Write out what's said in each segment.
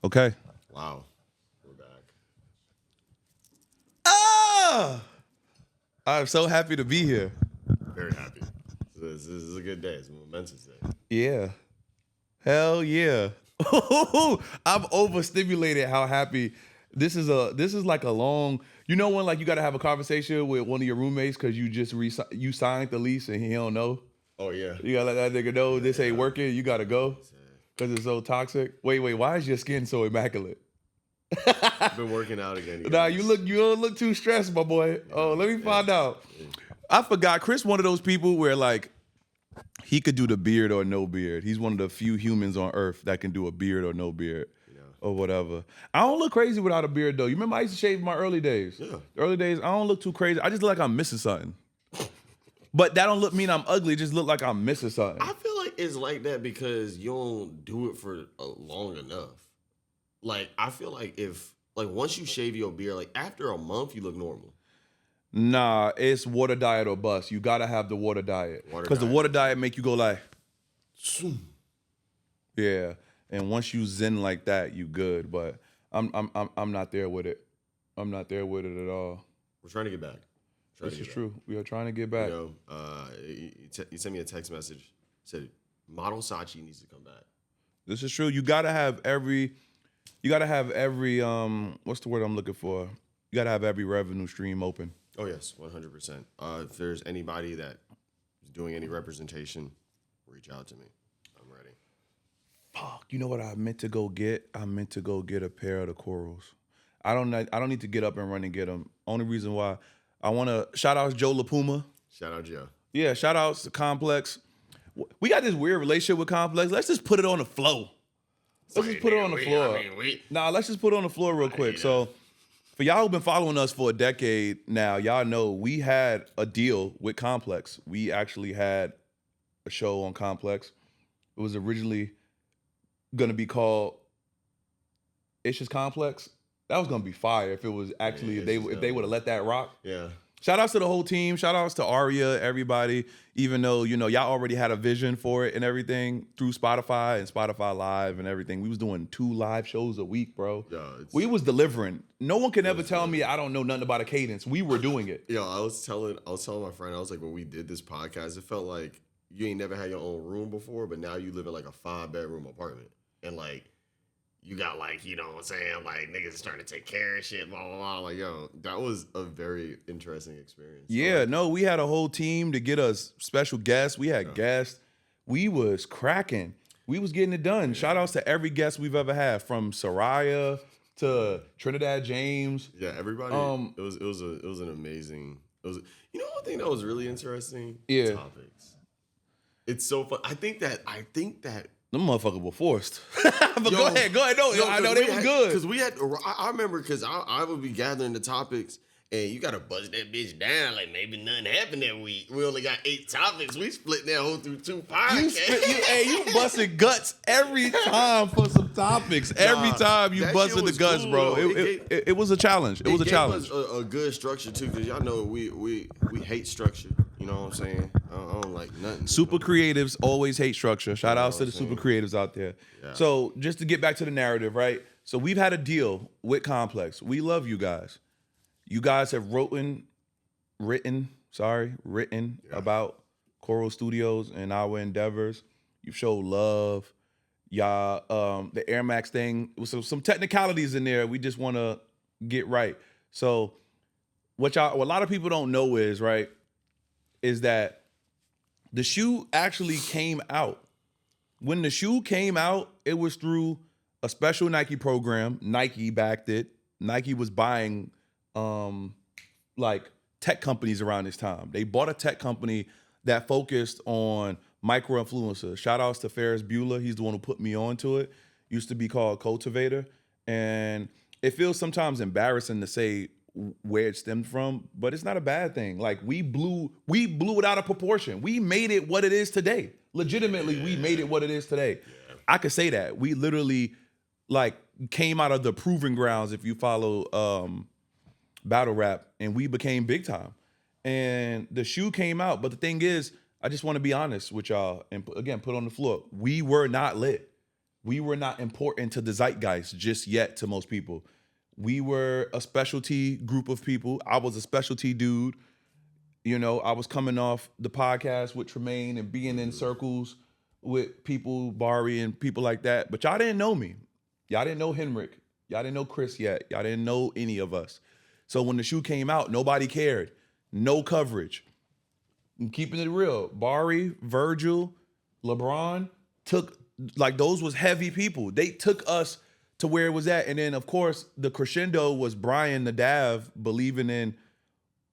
Okay. Wow. We're back. Ah! I'm so happy to be here. Very happy. This is a good day. It's a momentous day. Yeah. Hell yeah. I'm overstimulated how happy this is like a long, you know, when like you got to have a conversation with one of your roommates because you just you signed the lease and he don't know. Oh, yeah. You gotta let that nigga know this ain't working. You gotta go because it's so toxic. Wait, why is your skin so immaculate? Been working out again. Nah, you don't look too stressed, my boy. Oh, let me find out. I forgot. Chris, one of those people where like he could do the beard or no beard. He's one of the few humans on earth that can do a beard or no beard. Or whatever. I don't look crazy without a beard though. You remember I used to shave in my early days. Yeah. Early days, I don't look too crazy. I just look like I'm missing something. But that don't mean I'm ugly. It just look like I'm missing something. I feel like it's like that because you don't do it for long enough. Like, I feel like once you shave your beard, like after a month, you look normal. Nah, it's water diet or bust. You gotta have the water diet. Because the water diet make you go like, yeah. And once you zen like that, you good. But I'm not there with it. I'm not there with it at all. We're trying to get back. This is true. We are trying to get back. You know, you sent me a text message. Said model Sachee needs to come back. This is true. You gotta have every what's the word I'm looking for? You gotta have every revenue stream open. Oh yes, 100%. If there's anybody that is doing any representation, reach out to me. I'm ready. Fuck, you know what I meant to go get? I meant to go get a pair of the corals. I don't need to get up and run and get them. Only reason why I want to shout out Joe LaPuma. Shout out Joe. Yeah, shout outs to Complex. We got this weird relationship with Complex. Let's just put it on the floor. Let's just put it on the floor. Nah, let's just put it on the floor real quick. So, for y'all who've been following us for a decade now, y'all know we had a deal with Complex. We actually had a show on Complex. It was originally gonna be called It's Just Complex. That was gonna be fire if it was actually if they would have let that rock. Yeah. Shout outs to the whole team. Shout outs to Aria, everybody. Even though, you know, y'all already had a vision for it and everything through Spotify and Spotify Live and everything. We was doing 2 live shows a week, bro. Yeah, we was delivering. No one can ever tell me I don't know nothing about a cadence. We were doing it. Yo, I was telling my friend, I was like, when we did this podcast, it felt like you ain't never had your own room before, but now you live in like a 5-bedroom apartment. And like, you got like, you know what I'm saying? Like niggas starting to take care of shit, blah, blah, blah. Like, yo, that was a very interesting experience. Yeah, like, no, we had a whole team to get us special guests. We had guests. We was cracking. We was getting it done. Yeah. Shout outs to every guest we've ever had, from Soraya to Trinidad James. Yeah, everybody. It was an amazing. You know one thing that was really interesting? Yeah. Topics. It's so fun. I think that them motherfuckers were forced. But go ahead. No, I know they were good. Because we had, I remember, because I would be gathering the topics, and you got to buzz that bitch down like maybe nothing happened that week. We only got 8 topics. We split that whole through 2 podcasts. You busted guts every time for some topics. Every time you busted the guts, cool, bro. It was a challenge. It was a challenge. It was a good structure, too, because y'all know we hate structure. You know what I'm saying? I don't like nothing. Super creatives always hate structure. Shout outs to the super creatives out there. Yeah. So just to get back to the narrative, right? So we've had a deal with Complex. We love you guys. You guys have written about Coral Studios and our endeavors. You've showed love. Y'all, the Air Max thing, with some technicalities in there we just want to get right. So what a lot of people don't know is, right, is that the shoe actually came out. When the shoe came out, it was through a special Nike program. Nike backed it. Nike was buying like tech companies around this time. They bought a tech company that focused on micro influencers. Shout outs to Ferris Bueller. He's the one who put me onto it. Used to be called Cultivator. And it feels sometimes embarrassing to say where it stemmed from, but it's not a bad thing. Like we blew it out of proportion. We made it what it is today. Legitimately, we made it what it is today. Yeah. I could say that. We literally like came out of the proving grounds, if you follow battle rap, and we became big time. And the shoe came out. But the thing is, I just want to be honest with y'all and again, put on the floor. We were not lit. we were not important to the zeitgeist just yet to most people. We were a specialty group of people. I was a specialty dude. You know, I was coming off the podcast with Tremaine and being in circles with people, Bari and people like that. But y'all didn't know me. Y'all didn't know Henrik. Y'all didn't know Chris yet. Y'all didn't know any of us. So when the shoe came out, nobody cared. No coverage. I'm keeping it real. Bari, Virgil, LeBron took, like, those was heavy people. They took us to where it was at. And then, of course, the crescendo was Brian the Dav believing in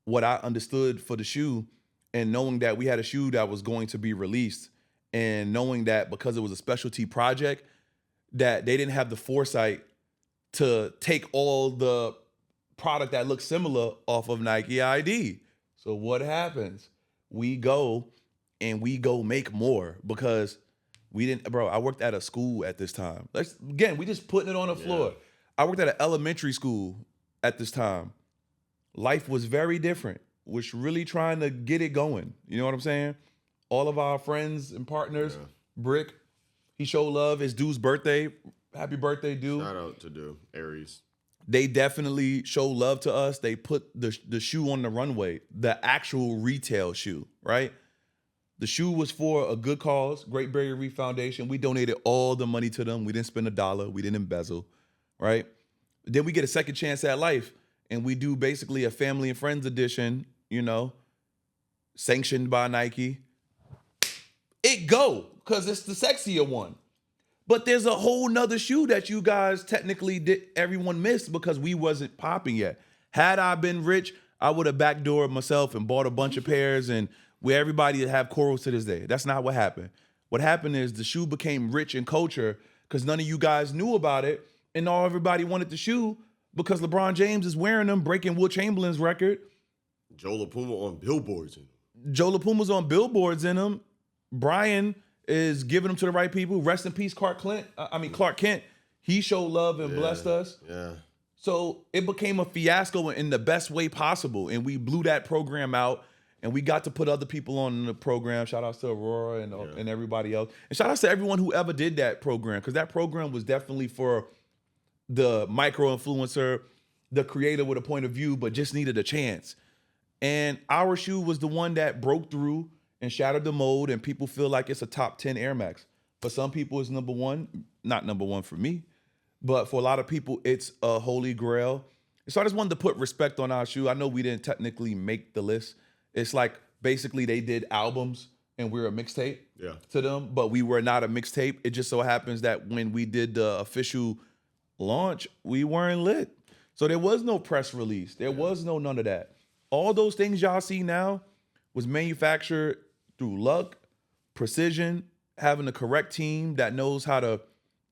what I understood for the shoe and knowing that we had a shoe that was going to be released and knowing that because it was a specialty project that they didn't have the foresight to take all the product that looked similar off of Nike ID. So what happens? We go make more because we didn't, bro, I worked at a school at this time. We just putting it on the floor. I worked at an elementary school at this time. Life was very different. Was really trying to get it going. You know what I'm saying? All of our friends and partners, Brick, he showed love. It's Dude's birthday. Happy birthday, Dude. Shout out to Dude, Aries. They definitely show love to us. They put the shoe on the runway, the actual retail shoe, right? The shoe was for a good cause, Great Barrier Reef Foundation. We donated all the money to them. We didn't spend $1. We didn't embezzle, right? Then we get a second chance at life, and we do basically a family and friends edition, you know, sanctioned by Nike. It go, because it's the sexier one. But there's a whole nother shoe that you guys technically everyone missed because we wasn't popping yet. Had I been rich, I would have backdoored myself and bought a bunch of pairs and where everybody have corals to this day. That's not what happened. What happened is the shoe became rich in culture because none of you guys knew about it and all everybody wanted the shoe because LeBron James is wearing them, breaking Will Chamberlain's record. Joe LaPuma on billboards. Joe LaPuma's on billboards in them. Brian is giving them to the right people. Rest in peace, Clark Kent. He showed love and blessed us. Yeah. So it became a fiasco in the best way possible. And we blew that program out and we got to put other people on the program. Shout outs to Aurora and everybody else. And shout outs to everyone who ever did that program because that program was definitely for the micro influencer, the creator with a point of view, but just needed a chance. And our shoe was the one that broke through and shattered the mold, and people feel like it's a top 10 Air Max. For some people, it's number one. Not number one for me, but for a lot of people, it's a holy grail. So I just wanted to put respect on our shoe. I know we didn't technically make the list. It's like basically they did albums, and we're a mixtape to them, but we were not a mixtape. It just so happens that when we did the official launch, we weren't lit. So there was no press release. There was no none of that. All those things y'all see now was manufactured through luck, precision, having the correct team that knows how to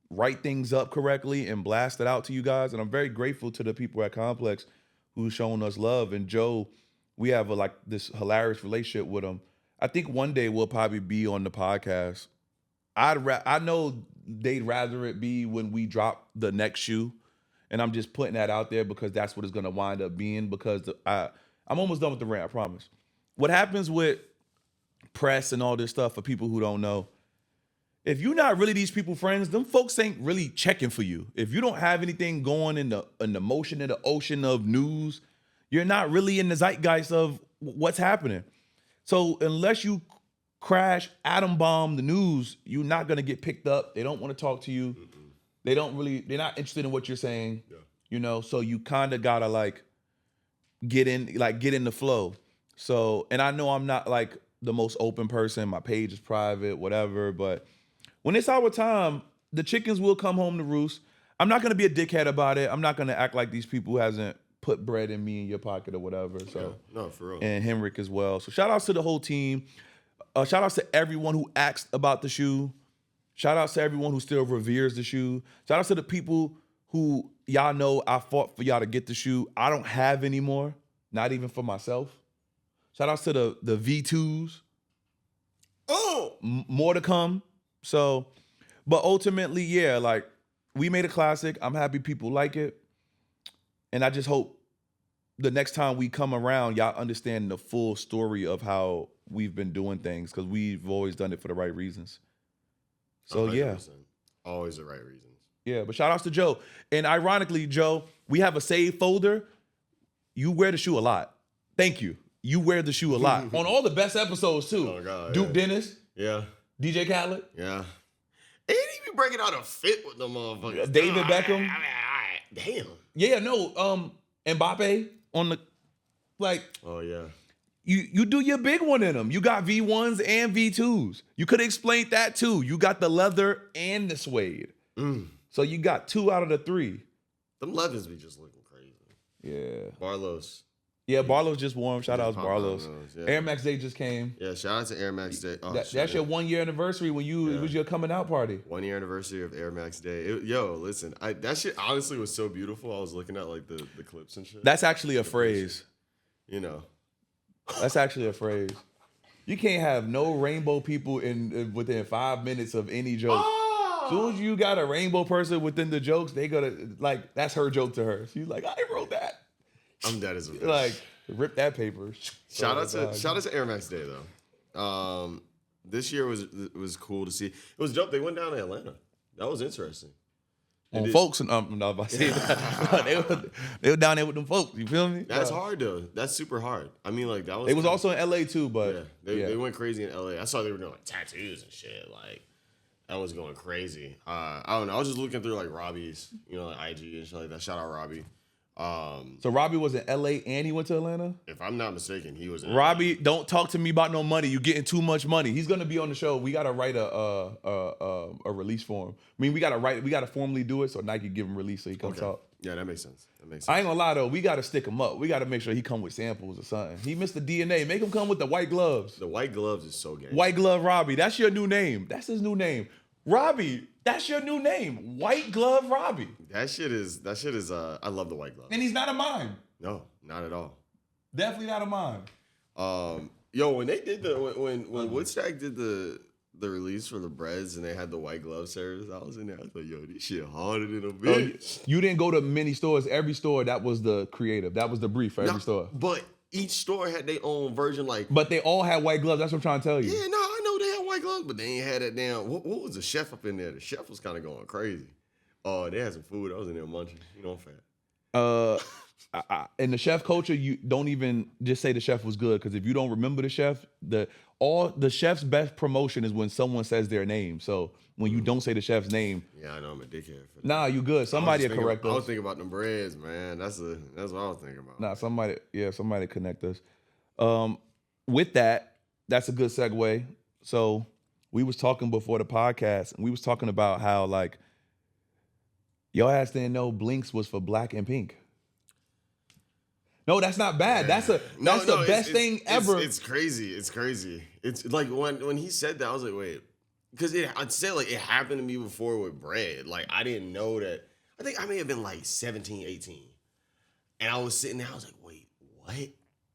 write things up correctly and blast it out to you guys. And I'm very grateful to the people at Complex who's showing us love. And Joe, we have this hilarious relationship with him. I think one day we'll probably be on the podcast. I know they'd rather it be when we drop the next shoe. And I'm just putting that out there because that's what it's going to wind up being because I'm almost done with the rant, I promise. What happens with press and all this stuff for people who don't know, if you're not really these people friends, them folks ain't really checking for you. If you don't have anything going in the motion in the ocean of news, you're not really in the zeitgeist of what's happening. So unless you crash, atom bomb the news, you're not gonna get picked up. They don't want to talk to you. They're not interested in what you're saying. You know, so you kind of gotta get in the flow. So, and I know I'm not the most open person. My page is private, whatever. But when it's our time, the chickens will come home to roost. I'm not going to be a dickhead about it. I'm not going to act like these people hasn't put bread in me in your pocket or whatever. So, no, for real. And Henrik as well. So shout outs to the whole team. Shout outs to everyone who asked about the shoe. Shout outs to everyone who still reveres the shoe. Shout outs to the people who y'all know I fought for y'all to get the shoe. I don't have anymore, not even for myself. Shout outs to the V2s. Oh, more to come. So, but ultimately, yeah, we made a classic. I'm happy people like it. And I just hope the next time we come around, y'all understand the full story of how we've been doing things because we've always done it for the right reasons. So 100%. Yeah. Always the right reasons. Yeah, but shout outs to Joe. And ironically, Joe, we have a save folder. You wear the shoe a lot. Thank you. You wear the shoe a lot. On all the best episodes, too. Oh, God. Duke Dennis. Yeah. DJ Khaled. Yeah. And he be breaking out a fit with the motherfuckers. David Beckham. All right. Damn. Yeah, no. Mbappe on the, like. Oh, yeah. You do your big one in them. You got V1s and V2s. You could have explained that, too. You got the leather and the suede. So you got 2 out of the 3. Them leathers be just looking crazy. Yeah. Barlow's. Yeah, Barlow's just warm. Shout out to Barlow's. Yeah. Air Max Day just came. Yeah, shout out to Air Max Day. Oh, That's your 1 year anniversary when it was your coming out party. 1 year anniversary of Air Max Day. Listen, that shit honestly was so beautiful. I was looking at like the clips and shit. That's actually a phrase. You know. That's actually a phrase. You can't have no rainbow people within 5 minutes of any joke. As soon as you got a rainbow person within the jokes, they gonna like that's her joke to her. She's like, I wrote that. I'm dead as a bitch. Like, rip that paper. Shout out to Air Max Day though. This year was cool to see. It was dope. They went down to Atlanta. That was interesting. Folks, and no, I say that. they were down there with them folks. You feel me? That's hard though. That's super hard. I mean, like that was. It was also in LA too, but they went crazy in LA. I saw they were doing like tattoos and shit. Like that was going crazy. I don't know. I was just looking through like Robbie's, like IG and shit like that. Shout out Robbie. So Robbie was in LA and he went to Atlanta? If I'm not mistaken, he was in Robbie, don't talk to me about no money. You're getting too much money. He's gonna be on the show. We gotta write a release for him. I mean, we gotta formally do it so Nike give him release so he comes out. Yeah, that makes sense. I ain't gonna lie though, we gotta stick him up. We gotta make sure he come with samples or something. He missed the DNA. Make him come with the white gloves. The white gloves is so gay. White glove Robbie. That's your new name. That's his new name. Robbie, that's your new name. White glove Robbie. That shit is I love the white glove. And he's not a mime. No, not at all. Definitely not a mime. When they did when Woodstack did the release for the Breads and they had the white glove service, I was in there. I thought, yo, this shit harder than a bitch. You didn't go to many stores. Every store, that was the creative. That was the brief for every store. But each store had their own version, like. But they all had white gloves. That's what I'm trying to tell you. Yeah, no, I know they had white gloves, but they ain't had that damn. What was the chef up in there? The chef was kind of going crazy. Oh, they had some food. I was in there munching. I'm fat. In the chef culture, you don't even just say the chef was good, because if you don't remember the chef, the chef's best promotion is when someone says their name. So when you don't say the chef's name, yeah, I know I'm a dickhead for that. Nah, you good. Somebody will correct us. I was thinking about them breads, man. That's what I was thinking about. Nah, somebody connect us. With that, that's a good segue. So we was talking before the podcast, and we was talking about how like your ass didn't know Blinks was for black and pink. No, that's not bad. That's the best thing ever. It's crazy. It's like when he said that, I was like, wait, because I'd say like it happened to me before with bread. Like I didn't know that. I think I may have been like 17, 18. And I was sitting there, I was like, wait, what?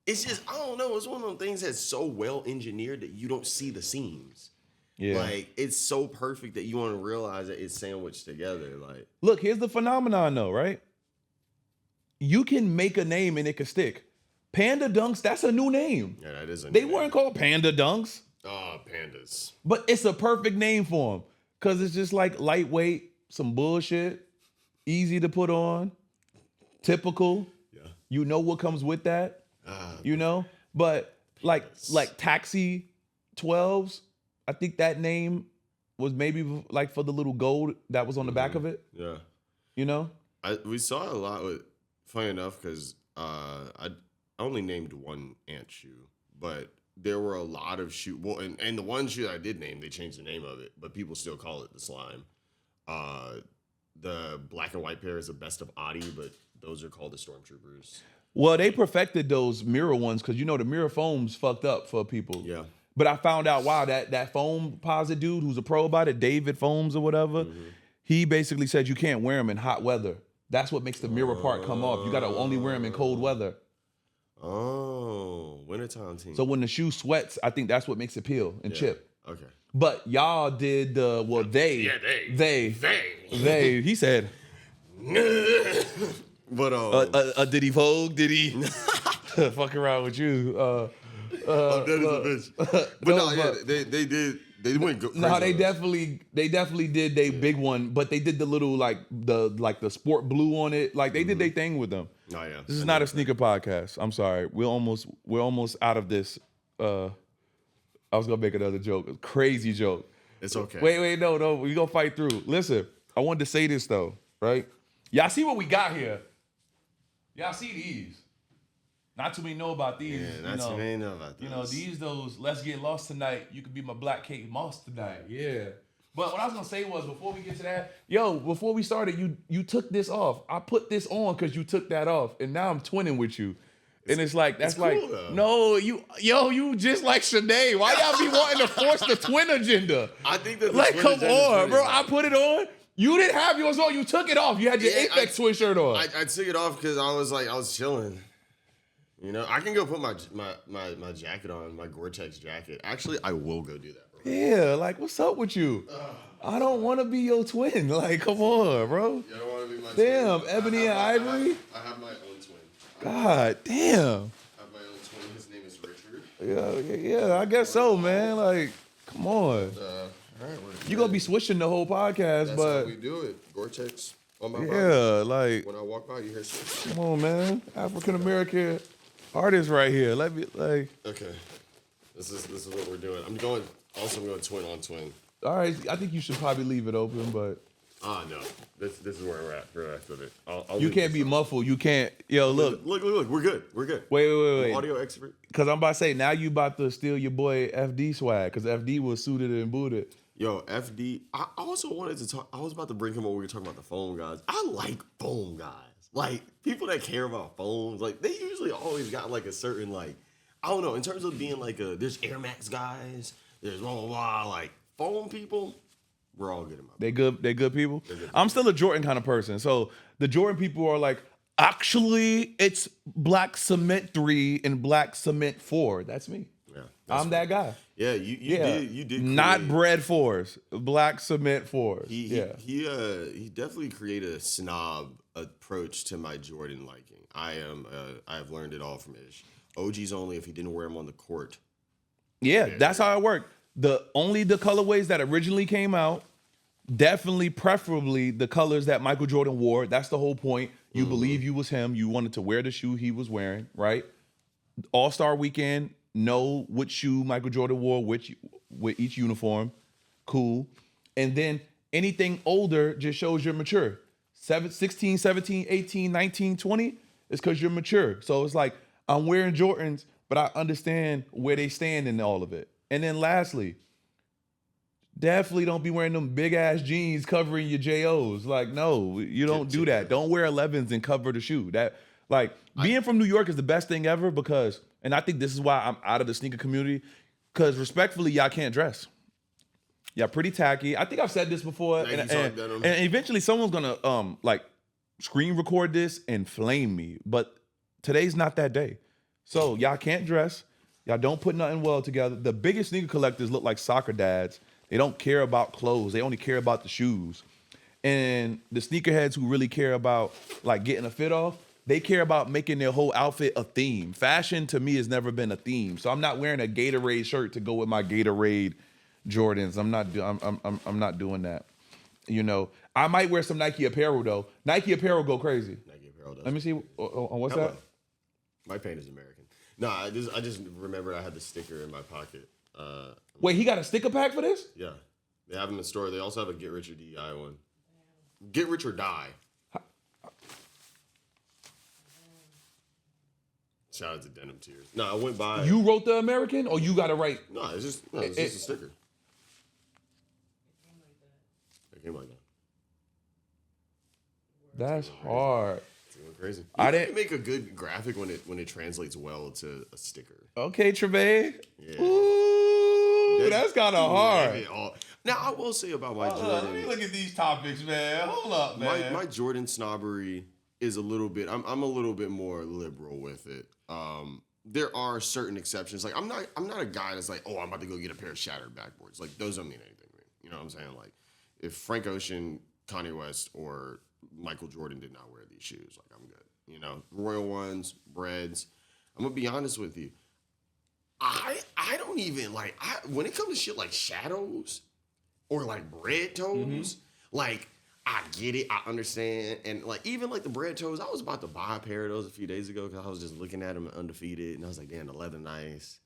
It's just, I don't know. It's one of them things that's so well engineered that you don't see the seams. Yeah. Like, it's so perfect that you want to realize that it's sandwiched together. Like, look, here's the phenomenon though, right? You can make a name and it can stick. Panda Dunks, that's a new name. Yeah, that is a new name. They weren't called Panda Dunks. Oh, pandas. But it's a perfect name for them. Because it's just like lightweight, some bullshit, easy to put on, typical. Yeah. You know what comes with that. But like Taxi 12s, I think that name was maybe like for the little gold that was on the back of it. Yeah. We saw a lot with, funny enough, because I only named one ant shoe, but there were a lot of shoe. Well, and the one shoe that I did name, they changed the name of it, but people still call it the slime. The black and white pair is the best of Adi, but those are called the Stormtroopers. Well, they perfected those mirror ones because the mirror foam's fucked up for people. Yeah. But I found out, wow, that foam posit dude who's a pro about it, David Foams or whatever, he basically said you can't wear them in hot weather. That's what makes the mirror part come off. You got to only wear them in cold weather. Oh, wintertime team. So when the shoe sweats, I think that's what makes it peel and chip. Okay. But y'all did they. He said. But did he Vogue? Did he fuck around with you? That is a bitch. But they They went crazy. No, they on us. definitely did they big one, but they did the little like the sport blue on it. Like they did their thing with them. Oh yeah. This is not a sneaker podcast. I'm sorry. We're almost out of this. I was gonna make another joke, a crazy joke. It's okay. Wait, no, we gonna fight through. Listen, I wanted to say this though, right? Y'all see what we got here? Y'all see these? Not too many know about these. Yeah, not too many know about those. You know, those let's get lost tonight. You could be my Black Kate Moss tonight. Yeah. But what I was gonna say was before we get to that, before we started, you took this off. I put this on because you took that off, and now I'm twinning with you. And it's like that's cool, like though. no, you just like Sinead. Why y'all be wanting to force the twin agenda? I think that like come on, bro. I put it on. You didn't have yours on. You took it off. You had your Apex twin shirt on. I took it off because I was chilling. You know, I can go put my jacket on, my Gore-Tex jacket. Actually, I will go do that, bro. Yeah, like what's up with you? I don't want to be your twin. Like, come on, bro. You don't want to be my Damn, twin? Ebony and Ivory. I have my own twin. God damn. I have my own twin. His name is Richard. Yeah, I guess so, man. Like, come on. All right, You're gonna be switching the whole podcast, that's but how we do it. Gore-Tex on my body. yeah, like, When I walk by, you hear switch. come on, man. African American artist right here. Let me like. Okay, this is what we're doing. I'm going twin on twin. All right, I think you should probably leave it open, but No, this is where we're at for the rest of it. I'll you leave can't this be up. muffled. You can't. Yo, look. Look, we're good. Wait. Audio expert. Because I'm about to say now you about to steal your boy FD swag because FD was suited and booted. Yo, FD. I also wanted to talk. I was about to bring him over. We were talking about the phone guys. I like phone guys. Like people that care about phones. Like they usually always got like a certain like. I don't know. In terms of being like there's Air Max guys. There's blah blah blah. Like phone people. We're all good in my book. They good people. good I'm still a Jordan kind of person. So the Jordan people are like, actually, it's Black Cement 3 and Black Cement 4. That's me. Yeah, I'm that guy. Yeah, you did. Not create- bread 4s, Black Cement 4s. He definitely created a snob approach to my Jordan liking. I have learned it all from Ish. OGs only if he didn't wear them on the court. Yeah, that's how it worked. The colorways that originally came out, definitely preferably the colors that Michael Jordan wore. That's the whole point. You believe you was him. You wanted to wear the shoe he was wearing, right? All-Star weekend, know which shoe Michael Jordan wore, with each uniform. Cool. And then anything older just shows you're mature. 16, 17, 18, 19, 20 is because you're mature. So it's like, I'm wearing Jordans, but I understand where they stand in all of it. And then lastly, definitely don't be wearing them big ass jeans covering your JOs. Like, no, you don't do that. Don't wear 11s and cover the shoe. That like being from New York is the best thing ever because, and I think this is why I'm out of the sneaker community, because respectfully, y'all can't dress. Y'all pretty tacky. I think I've said this before, and eventually someone's gonna like screen record this and flame me. But today's not that day. So y'all can't dress. Y'all don't put nothing well together. The biggest sneaker collectors look like soccer dads. They don't care about clothes. They only care about the shoes. And the sneakerheads who really care about like getting a fit off, they care about making their whole outfit a theme. Fashion to me has never been a theme. So I'm not wearing a Gatorade shirt to go with my Gatorade Jordans. I'm not doing that. You know, I might wear some Nike apparel though. Nike apparel go crazy. Nike apparel does. Let me see. What's that? My paint is American. No, I just remembered I had the sticker in my pocket. Wait, he got a sticker pack for this? Yeah, they have them in the store. They also have a Get Rich or Die one. Get Rich or Die. Shout out to Denim Tears. No, I went by. You wrote the American, or you got to write? No, it's just a sticker. It came like that. That's hard. Crazy. I You didn't can make a good graphic when it translates well to a sticker. Okay, Treve. Yeah. Ooh, that's kind of hard. Now I will say about my Jordan. Let me look at these topics, man. Hold up, man. My Jordan snobbery is a little bit. I'm a little bit more liberal with it. There are certain exceptions. Like I'm not a guy that's like, oh, I'm about to go get a pair of shattered backboards. Like those don't mean anything to me. You know what I'm saying? Like if Frank Ocean, Kanye West, or Michael Jordan did not wear these shoes, like I'm good. You know, Royal Ones, Breads. I'm gonna be honest with you. I don't even like when it comes to shit like shadows or like bread toes, like I get it, I understand, and like even like the bread toes, I was about to buy a pair of those a few days ago because I was just looking at them undefeated, and I was like, damn, the leather nice,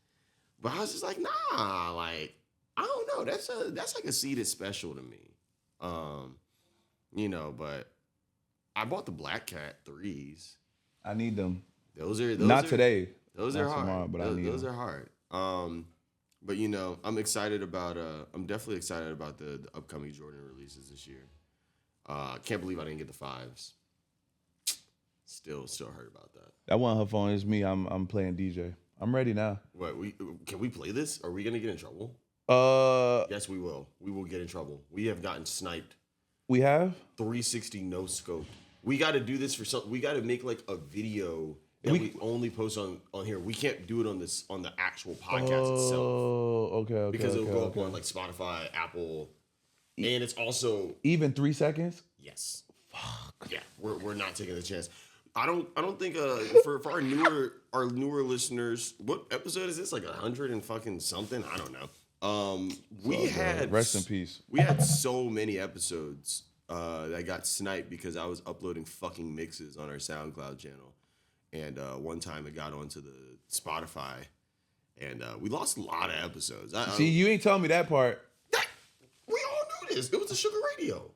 but I was just like, nah, like I don't know, that's like a seeded special to me, but I bought the Black Cat 3s. I need them. Those not are, today. Those not are hard. Tomorrow, but Those are hard. But I'm excited about. I'm definitely excited about the upcoming Jordan releases this year. Can't believe I didn't get the 5s. Still hurt about that. That wasn't her phone. It's me. I'm playing DJ. I'm ready now. What can we play this? Are we gonna get in trouble? Yes, we will. We will get in trouble. We have gotten sniped. We have 360 no scope. We got to do this for something. We got to make like a video that we only post on here. We can't do it on the actual podcast itself. Oh, okay. Because it'll go up on like Spotify, Apple, and it's also even 3 seconds. Yes. Fuck. Yeah, we're not taking the chance. I don't think for our newer listeners, what episode is this? Like 100 and fucking something? I don't know. We had rest in peace. We had so many episodes that got sniped because I was uploading fucking mixes on our SoundCloud channel, and one time it got onto the Spotify, and we lost a lot of episodes. See, you ain't telling me that part. We all knew this. It was the Sugar Radio.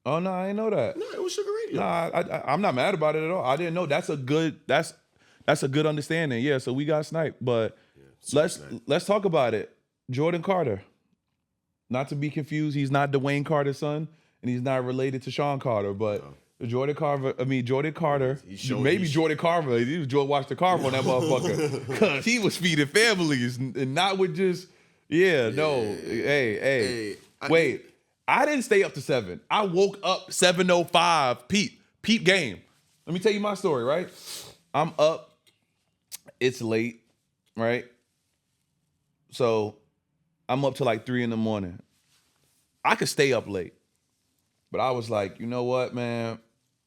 Oh no, I didn't know that. No, it was Sugar Radio. Nah, I'm not mad about it at all. I didn't know. That's a good understanding. Yeah, so we got sniped, but let's talk about it. Jordan Carter, not to be confused, he's not Dwayne Carter's son, and he's not related to Sean Carter, but Jordan Carter. Maybe Jordan Carver. He was George Washington Carver on that motherfucker, because he was feeding families and not with just Hey, wait. I didn't stay up to 7. I woke up 7:05. Peep game. Let me tell you my story, right? I'm up. It's late, right? So I'm up to like 3 a.m. I could stay up late. But I was like, you know what, man?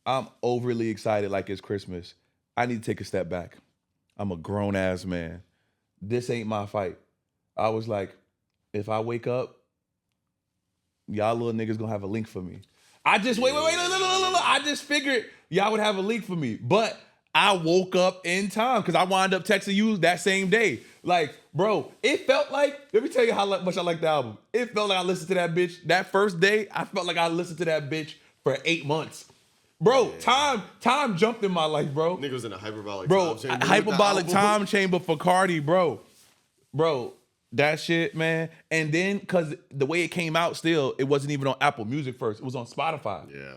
I'm overly excited like it's Christmas. I need to take a step back. I'm a grown-ass man. This ain't my fight. I was like, if I wake up, y'all little niggas gonna have a link for me. I just wait. Look. I just figured y'all would have a link for me, but I woke up in time because I wound up texting you that same day. Like, bro, it felt like, let me tell you how much I like the album. It felt like I listened to that bitch that first day. I felt like I listened to that bitch for 8 months. Bro, time jumped in my life, bro. Nigga was in a hyperbolic time chamber. Hyperbolic time chamber for Carti, bro. Bro. That shit, man. And then, because the way it came out still, it wasn't even on Apple Music first. It was on Spotify. Yeah.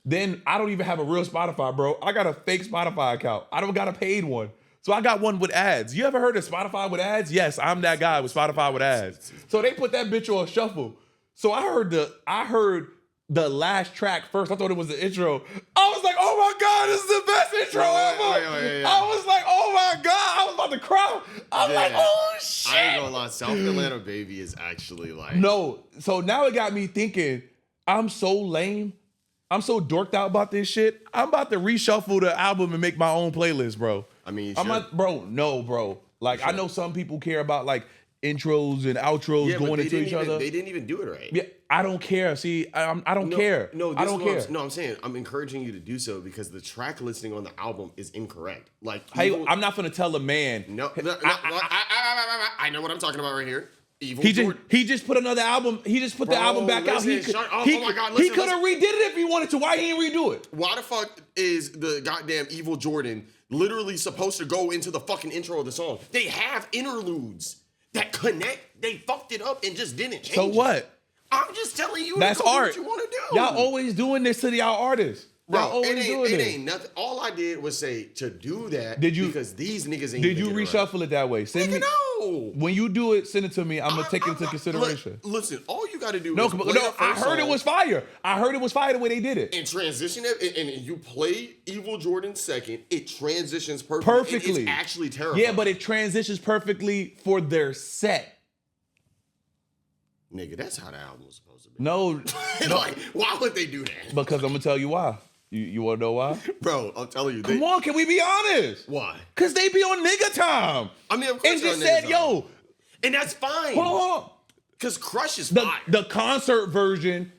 Then I don't even have a real Spotify, bro. I got a fake Spotify account. I don't got a paid one. So I got one with ads. You ever heard of Spotify with ads? Yes, I'm that guy with Spotify with ads. So they put that bitch on shuffle. So I heard the last track first. I thought it was the intro. I was like, oh my God, this is the best intro ever. I was like, oh my God. I was about to cry. I was like, oh shit. I ain't gonna lie, South Atlanta Baby is actually like... No. So now it got me thinking, I'm so lame. I'm so dorked out about this shit. I'm about to reshuffle the album and make my own playlist, bro. I mean, I'm not, bro. Like, I know some people care about like intros and outros going into each other. They didn't even do it right. Yeah, I don't care. See, I don't care. No, I don't care. I'm saying I'm encouraging you to do so because the track listing on the album is incorrect. Like, I'm not gonna tell a man. I know what I'm talking about right here. He just put another album. He just put the album back out. He could have redid it if he wanted to. Why he didn't redo it? Why the fuck is the goddamn Evil Jordan literally supposed to go into the fucking intro of the song? They have interludes that connect. They fucked it up and just didn't change. So what? I'm just telling you. That's art. What you want to do? Y'all always doing this to y'all artists. Bro, it ain't nothing. All I did was say to do that because these niggas ain't. Did you reshuffle it that way? Nigga, no. When you do it, send it to me. I'm gonna take it into consideration. Listen, all you got to do. I heard it was fire. I heard it was fire the way they did it. And transition it, and you play Evil Jordan second. It transitions perfectly. It's actually terrifying. Yeah, but it transitions perfectly for their set. Nigga, that's how the album was supposed to be. No. Like, why would they do that? Because I'm gonna tell you why. You want to know why? Bro, I'm telling you. Come on, can we be honest? Why? Because they be on nigga time. I mean, of course and just they're on said, nigga yo. time. And that's fine. Hold on. Because Crush is fire. The concert version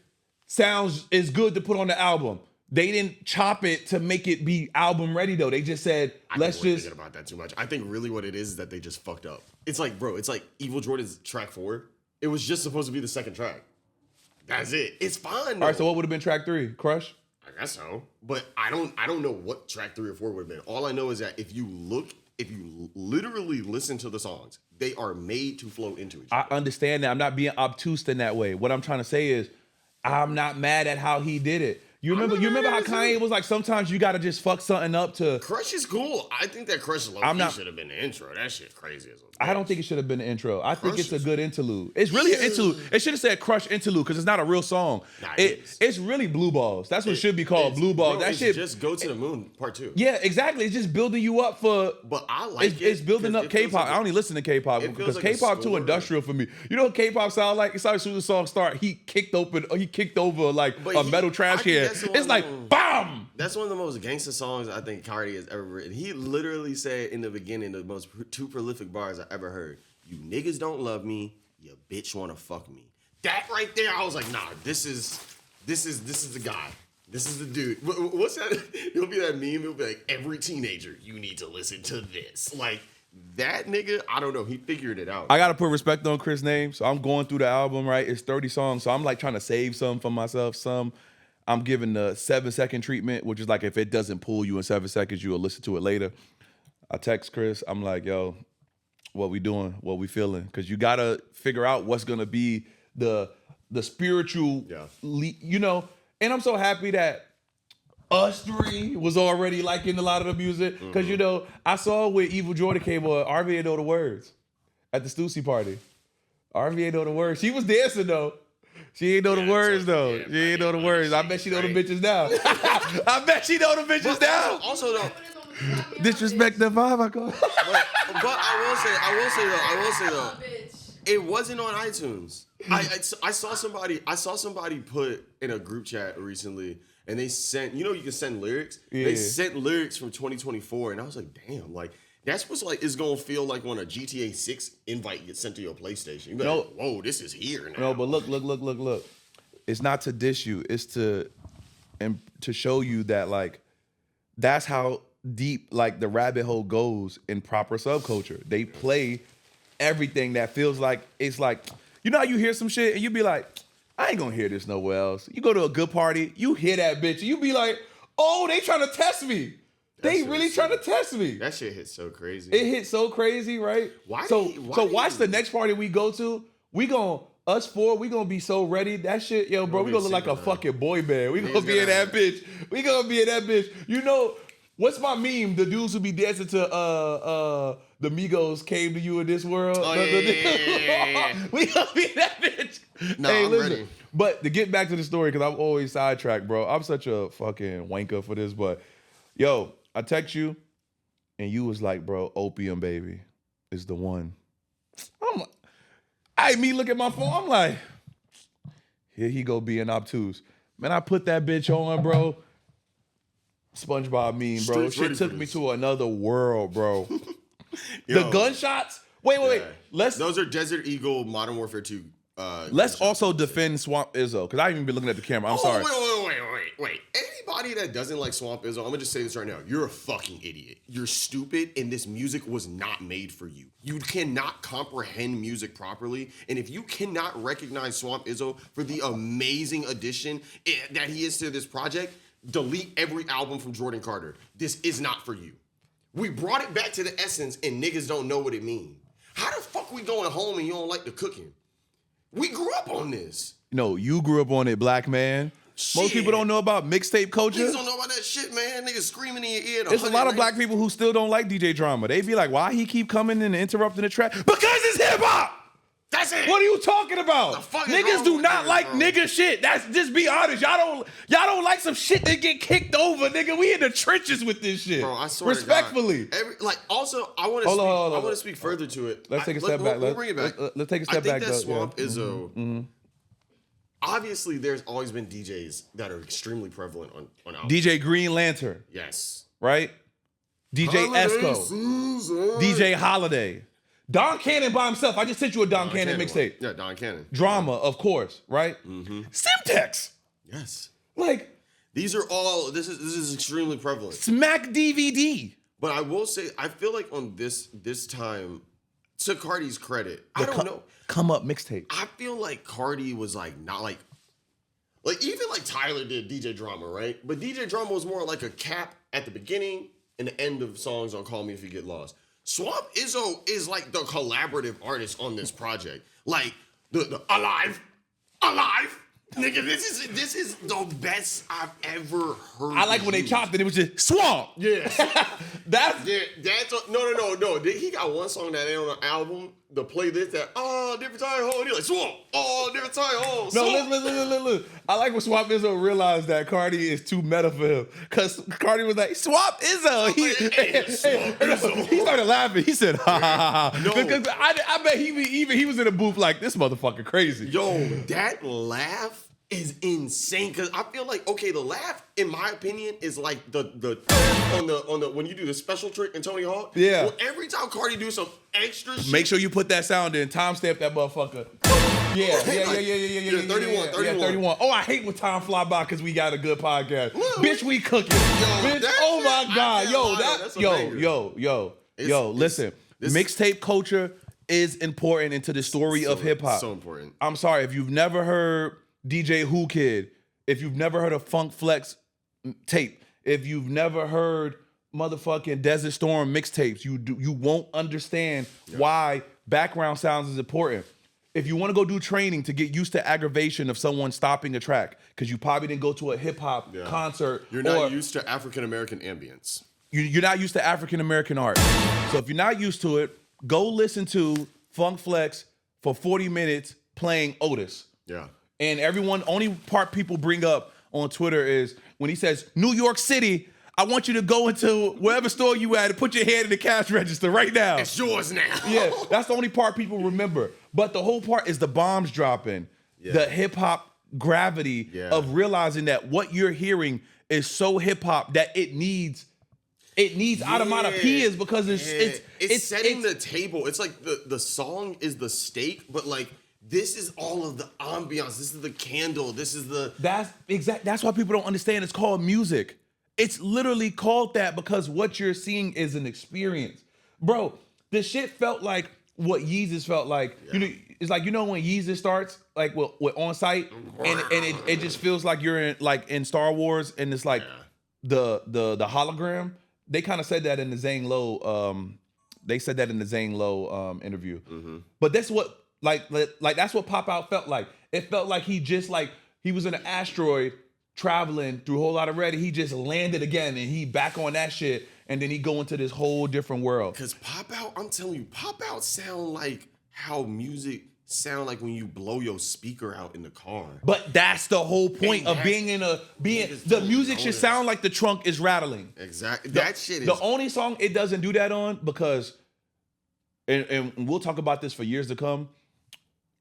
is good to put on the album. They didn't chop it to make it be album ready though. They just said, let's just. Thinking about that too much. I think really what it is that they just fucked up. It's like, bro, it's like Evil Jordan's track 4. It was just supposed to be the second track. That's it. It's fine. Though. All right, so what would have been track 3? Crush? I guess so. But I don't know what track 3 or 4 would have been. All I know is that if you literally listen to the songs, they are made to flow into each other. I understand that. I'm not being obtuse in that way. What I'm trying to say is, I'm not mad at how he did it. You remember how Kanye was like, sometimes you gotta just fuck something up to. Crush is cool. I think that Crush should have been the intro. That shit crazy as well. I don't think it should have been the intro. I think it's a good interlude. It's really an interlude. It should have said Crush interlude because it's not a real song. Nah, it's really Blue Balls. That's what it should be called, Blue Balls. Bro, that shit just Go to the Moon part 2. Yeah, exactly. It's just building you up for. But I like it's building up K-pop. I only listen to K-pop because K-pop too industrial for me. You know what K-pop sound like? It's like as soon as the song start, he kicked over like a metal trash can. It's like BAM! That's one of the most gangster songs I think Carti has ever written. He literally said in the beginning the most 2 prolific bars I ever heard. You niggas don't love me, you bitch wanna fuck me. That right there, I was like, nah, this is the guy. This is the dude. What's that? It'll be that meme. It'll be like, every teenager, you need to listen to this. Like, that nigga, I don't know. He figured it out. I gotta put respect on Chris' name. So I'm going through the album, right? It's 30 songs. So I'm like trying to save some for myself. Some I'm giving the 7-second treatment, which is like if it doesn't pull you in 7 seconds, you will listen to it later. I text Chris. I'm like, yo, what we doing? What we feeling? Because you gotta figure out what's gonna be the spiritual, you know. And I'm so happy that us 3 was already liking a lot of the music. Because, you know, I saw where Evil Jordan came on, RV ain't know the words at the Stussy party. RV ain't know the words. She was dancing, though. She ain't know the words, though. She ain't know the words. I bet she know the bitches now. I bet she know the bitches now. Also, though. Disrespect the vibe, I call. But I will say though, it wasn't on iTunes. I saw somebody put in a group chat recently, and they sent, you can send lyrics. Yeah. They sent lyrics from 2024, and I was like, damn, like that's what's like it's gonna feel like when a GTA 6 invite gets sent to your PlayStation. You like, whoa, this is here now. No, but look. It's not to diss you. It's to show you that like that's how deep like the rabbit hole goes in proper subculture. They play everything that feels like it's like, you know how you hear some shit and you be like, I ain't gonna hear this nowhere else. You go to a good party, you hear that bitch, and you be like, oh, they trying to test me. They really trying to test me. That shit hit so crazy. It hit so crazy, right? So watch the next party we go to. Us 4, we gonna be so ready. That shit, yo, bro, we gonna look like a fucking boy band. We gonna be in that bitch. We gonna be in that bitch. You know, what's my meme? The dudes who be dancing to the Migos Came to You in This World. Oh, yeah. We gonna be in that bitch. No, hey, listen. Ready. But to get back to the story, because I'm always sidetracked, bro. I'm such a fucking wanker for this, but yo, I text you, and you was like, bro, Opium Baby is the one. Me look at my phone, I'm like, here he go being obtuse. Man, I put that bitch on, bro. SpongeBob meme, bro. Shit took me to another world, bro. The gunshots? Wait. Those are Desert Eagle, Modern Warfare 2. Let's also defend Swamp Izzo, because I ain't even been looking at the camera. I'm sorry. Wait. Anybody that doesn't like Swamp Izzo, I'm gonna just say this right now. You're a fucking idiot. You're stupid, and this music was not made for you. You cannot comprehend music properly, and if you cannot recognize Swamp Izzo for the amazing addition that he is to this project, delete every album from Jordan Carter. This is not for you. We brought it back to the essence, and niggas don't know what it means. How the fuck we going home and you don't like the cooking? We grew up on this. No, you grew up on it, black man. Shit. Most people don't know about mixtape culture. Niggas don't know about that shit, man. Niggas screaming in your ear. There's a lot of black people who still don't like DJ Drama. They be like, why he keep coming in and interrupting the track? Because it's hip hop. That's it. What are you talking about? Niggas do not like nigga shit. That's just be honest. Y'all don't like some shit that get kicked over, nigga. We in the trenches with this shit. Bro, I swear respectfully. To God. Also, I want to speak further to it. Let's take a step back. We'll bring it back. Let's take a step back. I think that Swamp Izzo. obviously there's always been DJs that are extremely prevalent on albums. DJ Green Lantern, Yes. right? DJ Esco, DJ Holiday, Don Cannon by himself. I just sent you a Don Cannon mixtape. Yeah, Don Cannon. Drama, of course, right? Simtex. Yes. Like, these are all. This is extremely prevalent. Smack DVD. But I will say, I feel like on this time, to Carti's credit, I don't know. Come Up mixtape. I feel like Carti was like not like even like Tyler did DJ Drama, right? But DJ Drama was more like a cap at the beginning and the end of songs on Call Me If You Get Lost. Swamp Izzo is like the collaborative artist on this project. Like the alive. Nigga, this is the best I've ever heard. I like when they chopped it. It was just Swamp. Yeah. that's No. He got one song that ain't on the album. The playlist that different time home. He like Swamp. Different time home. No, look. I like when Swamp Izzo realized that Carti is too meta for him. Cause Carti was like, Swamp Izzo. He started laughing. He said, ha ha ha. No. Because I bet he was in a booth like, this motherfucker crazy. Yo, that laugh is insane. Cause I feel like, okay, the laugh, in my opinion, is like the on the when you do the special trick in Tony Hawk. Yeah. Well, every time Carti do some extra shit. Make sure you put that sound in. Timestamp that motherfucker. Yeah. 31. Oh, I hate when time fly by because we got a good podcast. Bitch, we cooking. Bitch, oh my God. Listen. Mixtape culture is important into the story of hip hop. So important. I'm sorry if you've never heard DJ Who Kid, if you've never heard of Funk Flex tape, if you've never heard motherfucking Desert Storm mixtapes, you won't understand why background sounds is important. If you want to go do training to get used to aggravation of someone stopping a track, because you probably didn't go to a hip hop concert. You're not used to African American ambience. You're not used to African American art. So if you're not used to it, go listen to Funk Flex for 40 minutes playing Otis. Yeah. And only part people bring up on Twitter is when he says, New York City, I want you to go into wherever store you at and put your hand in the cash register right now. It's yours now. Yeah, that's the only part people remember. But the whole part is the bombs dropping, the hip hop gravity of realizing that what you're hearing is so hip hop that it needs onomatopoeias because it's setting the table. It's like the song is the steak, but like this is all of the ambiance. This is the candle. This is the That's why people don't understand. It's called music. It's literally called that because what you're seeing is an experience, bro. The shit felt like what Yeezus felt like. Yeah. You know, it's like when Yeezus starts like with On Sight, and it just feels like you're in Star Wars, and it's like the hologram. They kind of said that in the Zane Lowe. They said that in the Zane Lowe interview. Mm-hmm. But that's what. Like that's what Pop Out felt like. It felt like he was in an asteroid traveling through a whole lot of red. He just landed again and he back on that shit. And then he go into this whole different world. Cause Pop Out, I'm telling you, Pop Out sound like how music sound like when you blow your speaker out in the car. But that's the whole point of the music should sound like the trunk is rattling. Exactly. That shit is the only song it doesn't do that on because, and we'll talk about this for years to come.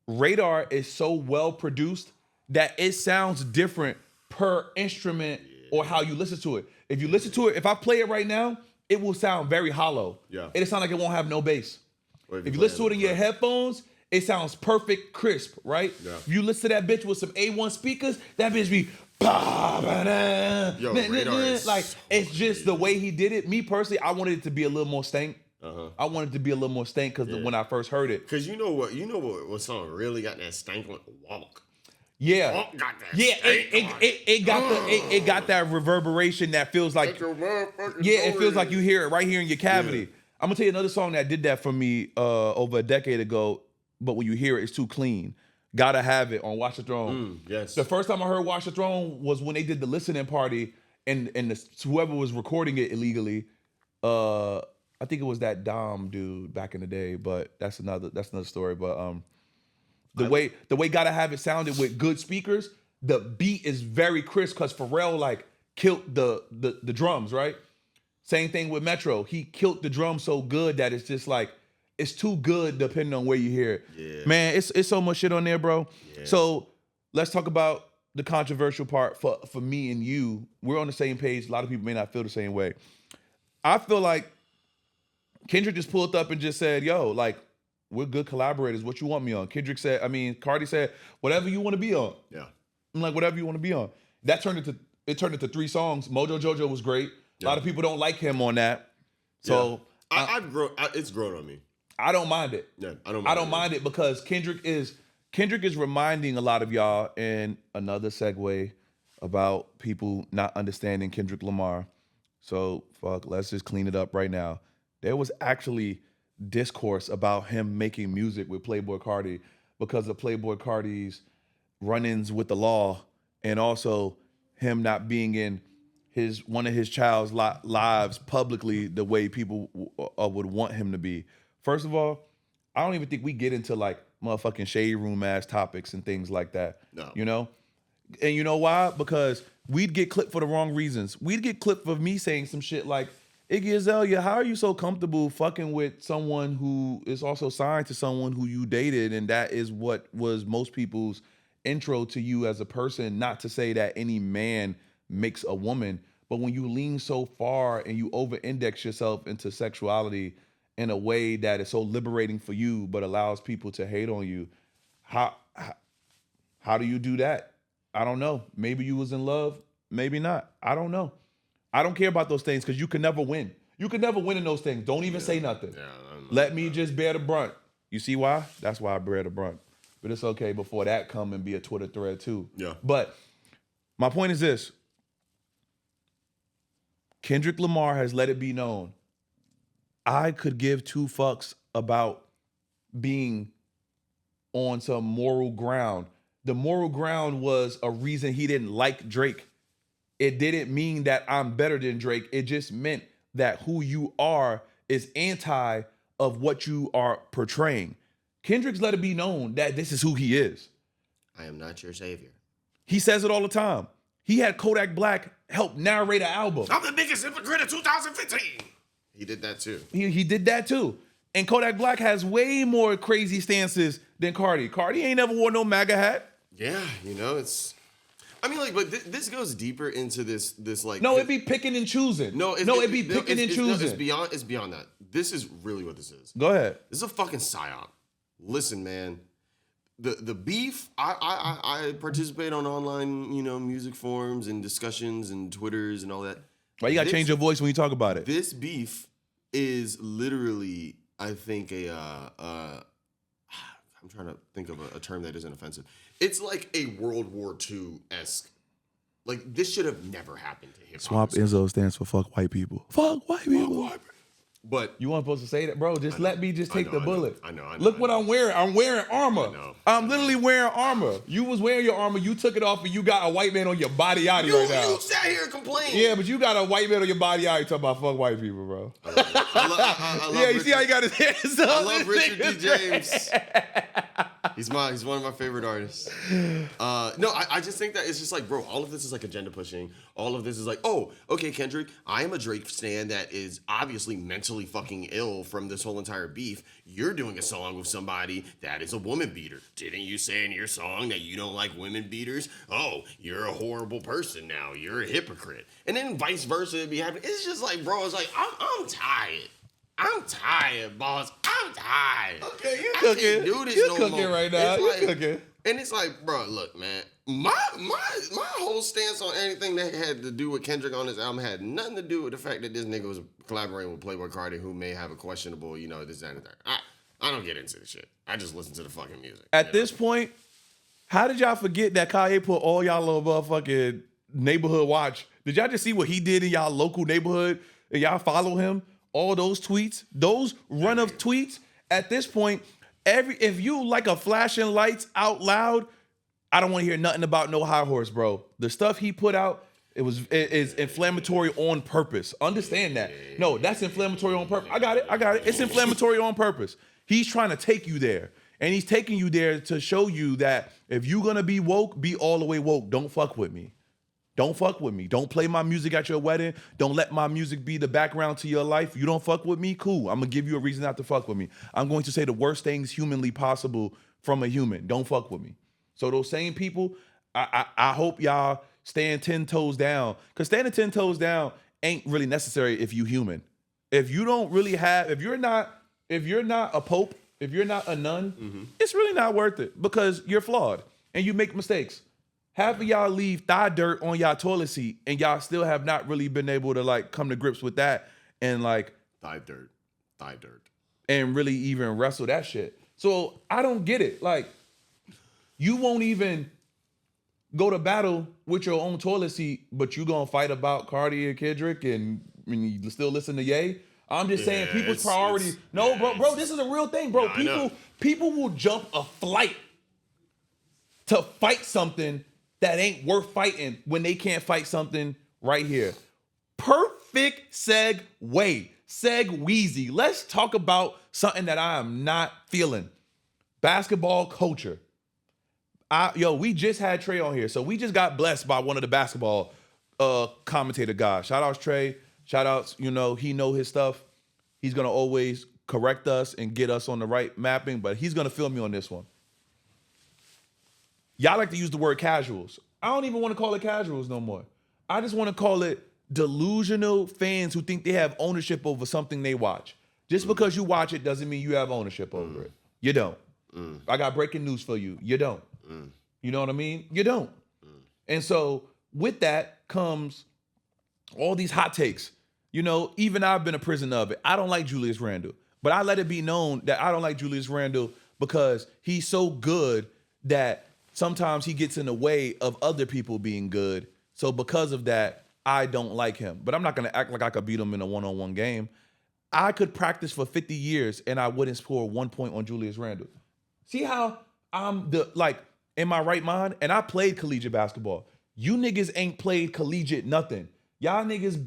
Radar is so well produced that it sounds different per instrument or how you listen to it. If you listen to it, if I play it right now, it will sound very hollow. Yeah. It'll sound like it won't have no bass. If you listen to it in your headphones, it sounds perfect, crisp, right? Yeah. If you listen to that bitch with some A1 speakers, that bitch be like it's just the way he did it. Me personally, I wanted it to be a little more stank. I wanted it to be a little more stank because when I first heard it. Because you know what song really got that stank on? Walk. Yeah. Walk got that it got that reverberation that feels like it feels like you hear it right here in your cavity. Yeah. I'm gonna tell you another song that did that for me over a decade ago, but when you hear it, it's too clean. Gotta Have It on Watch the Throne. Yes. The first time I heard Watch the Throne was when they did the listening party and whoever was recording it illegally. I think it was that Dom dude back in the day, but that's another story. But the way Gotta Have It sounded with good speakers, the beat is very crisp because Pharrell like killed the drums, right? Same thing with Metro. He killed the drums so good that it's just like it's too good depending on where you hear it. Yeah. Man, it's so much shit on there, bro. Yeah. So let's talk about the controversial part for me and you. We're on the same page. A lot of people may not feel the same way. I feel like Kendrick just pulled up and just said, yo, like, we're good collaborators. What you want me on? Carti said, whatever you want to be on. Yeah. I'm like, whatever you want to be on. That turned into 3 songs. Mojo Jojo was great. A lot of people don't like him on that. So I've grown. It's grown on me. I don't mind it. Yeah, I don't mind it because Kendrick is reminding a lot of y'all, in another segue about people not understanding Kendrick Lamar. So let's just clean it up right now. There was actually discourse about him making music with Playboi Carti because of Playboi Carti's run-ins with the law, and also him not being in one of his child's lives publicly the way people would want him to be. First of all, I don't even think we get into like motherfucking shade room ass topics and things like that. No. You know? And you know why? Because we'd get clipped for the wrong reasons. We'd get clipped for me saying some shit like, Iggy Azalea, how are you so comfortable fucking with someone who is also signed to someone who you dated, and that is what was most people's intro to you as a person? Not to say that any man makes a woman, but when you lean so far and you over-index yourself into sexuality in a way that is so liberating for you but allows people to hate on you, how do you do that? I don't know. Maybe you was in love, maybe not. I don't know. I don't care about those things because you can never win. You can never win in those things. Don't even say nothing. Yeah, Let me just bear the brunt. You see why? That's why I bear the brunt. But it's okay before that come and be a Twitter thread too. Yeah. But my point is this. Kendrick Lamar has let it be known, I could give 2 fucks about being on some moral ground. The moral ground was a reason he didn't like Drake. It didn't mean that I'm better than Drake. It just meant that who you are is anti of what you are portraying. Kendrick's let it be known that this is who he is. I am not your savior. He says it all the time. He had Kodak Black help narrate an album. I'm the biggest hypocrite of 2015. He did that too. He did that too. And Kodak Black has way more crazy stances than Carti. Carti ain't never wore no MAGA hat. Yeah, you know, it's... I mean, like, but this goes deeper into this like... No, it'd be picking and choosing. It'd be picking and choosing. It's beyond that. This is really what this is. Go ahead. This is a fucking psyop. Listen, man. The beef, I participate on online, music forums and discussions and Twitters and all that. Why you gotta change your voice when you talk about it? This beef is literally, I think, I'm trying to think of a term that isn't offensive. It's like a World War II-esque. Like, this should have never happened to hip hop. Swamp Enzo stands for fuck white people. Fuck white people. But you weren't supposed to say that, bro. Just let me just take the bullet. I know. Look what I'm wearing. I'm wearing armor. I'm literally wearing armor. You was wearing your armor. You took it off, and you got a white man on your body right now. You sat here and complained. Yeah, but you got a white man on your body out. You talking about fuck white people, bro. I love yeah, you see how he got his hands up? I love Richard D. James. He's one of my favorite artists. No, I just think that it's just like, bro, all of this is like agenda pushing. All of this is like, oh, okay, Kendrick, I am a Drake stan that is obviously mentally fucking ill from this whole entire beef. You're doing a song with somebody that is a woman beater. Didn't you say in your song that you don't like women beaters? Oh, you're a horrible person now. You're a hypocrite. And then vice versa it'd be happening. It's just like, bro, it's like, I'm tired. I'm tired, boss. I'm tired. Okay, you cooking. I can't do this you cooking right now. You cooking. And it's like, bro, look, man. My whole stance on anything that had to do with Kendrick on this album had nothing to do with the fact that this nigga was collaborating with Playboi Carti, who may have a questionable, this, that, and that. I don't get into the shit. I just listen to the fucking music. At this point, how did y'all forget that Kanye put all y'all little motherfucking neighborhood watch? Did y'all just see what he did in y'all local neighborhood? And y'all follow him? All those tweets, those run of tweets. At this point, if you like a flashing lights out loud, I don't want to hear nothing about no high horse, bro. The stuff he put out, it is inflammatory on purpose. Understand that. No, that's inflammatory on purpose. I got it. It's inflammatory on purpose. He's trying to take you there. And he's taking you there to show you that if you're gonna be woke, be all the way woke. Don't fuck with me. Don't fuck with me. Don't play my music at your wedding. Don't let my music be the background to your life. You don't fuck with me? Cool. I'm going to give you a reason not to fuck with me. I'm going to say the worst things humanly possible from a human. Don't fuck with me. So those same people, I hope y'all stand 10 toes down. Because standing 10 toes down ain't really necessary if you human. If you don't really have, if you're not a pope, if you're not a nun, it's really not worth it because you're flawed and you make mistakes. Half of y'all leave thigh dirt on y'all toilet seat and y'all still have not really been able to like come to grips with that and like Thigh dirt. and really even wrestle that shit. So I don't get it. Like, you won't even go to battle with your own toilet seat, but you gonna fight about Carti and Kendrick and you still listen to Ye. I'm just saying people's priorities. No, bro, this is a real thing, bro. People will jump a flight to fight something that ain't worth fighting when they can't fight something right here. Perfect segue. Segweezy. Let's talk about something that I am not feeling. Basketball culture. We just had Trey on here. So we just got blessed by one of the basketball commentator guys. Shout outs Trey. Shout outs, he know his stuff. He's going to always correct us and get us on the right mapping, but he's going to fill me on this one. Y'all like to use the word casuals. I don't even want to call it casuals no more. I just want to call it delusional fans who think they have ownership over something they watch. Just because you watch it doesn't mean you have ownership over it. You don't. I got breaking news for you. You don't. You know what I mean? You don't. And so with that comes all these hot takes. Even I've been a prisoner of it. I don't like Julius Randle, but I let it be known that I don't like Julius Randle because he's so good that sometimes he gets in the way of other people being good. So because of that, I don't like him. But I'm not going to act like I could beat him in a one-on-one game. I could practice for 50 years and I wouldn't score 1 point on Julius Randle. See how I'm in my right mind? And I played collegiate basketball. You niggas ain't played collegiate nothing. Y'all niggas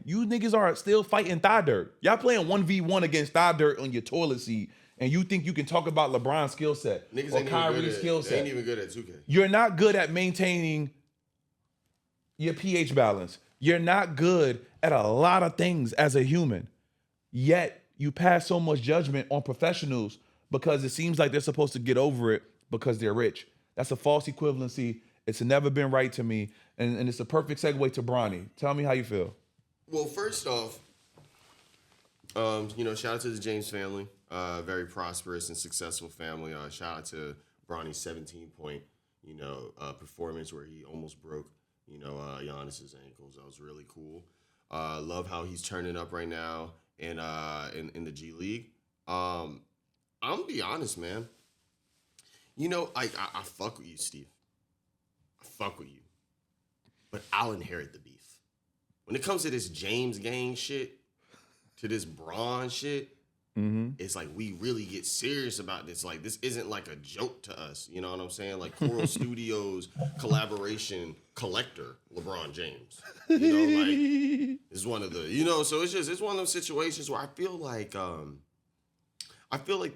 you niggas are still fighting thigh dirt. Y'all playing 1v1 against thigh dirt on your toilet seat, and you think you can talk about LeBron's skill set Niggas or Kyrie's skill set. They ain't even good at 2K. You're not good at maintaining your pH balance. You're not good at a lot of things as a human. Yet you pass so much judgment on professionals because it seems like they're supposed to get over it because they're rich. That's a false equivalency. It's never been right to me. And it's a perfect segue to Bronny. Tell me how you feel. Well, first off, shout out to the James family. Very prosperous and successful family. Shout out to Bronny's 17-point, performance where he almost broke, Giannis's ankles. That was really cool. Love how he's turning up right now in the G League. I'm gonna be honest, man. I fuck with you, Steve. I fuck with you. But I'll inherit the beef. When it comes to this James gang shit, to this Braun shit, it's like we really get serious about this. Like, this isn't like a joke to us. You know what I'm saying? Like Coral Studios collaboration collector, LeBron James. It's one of the, so it's one of those situations where I feel like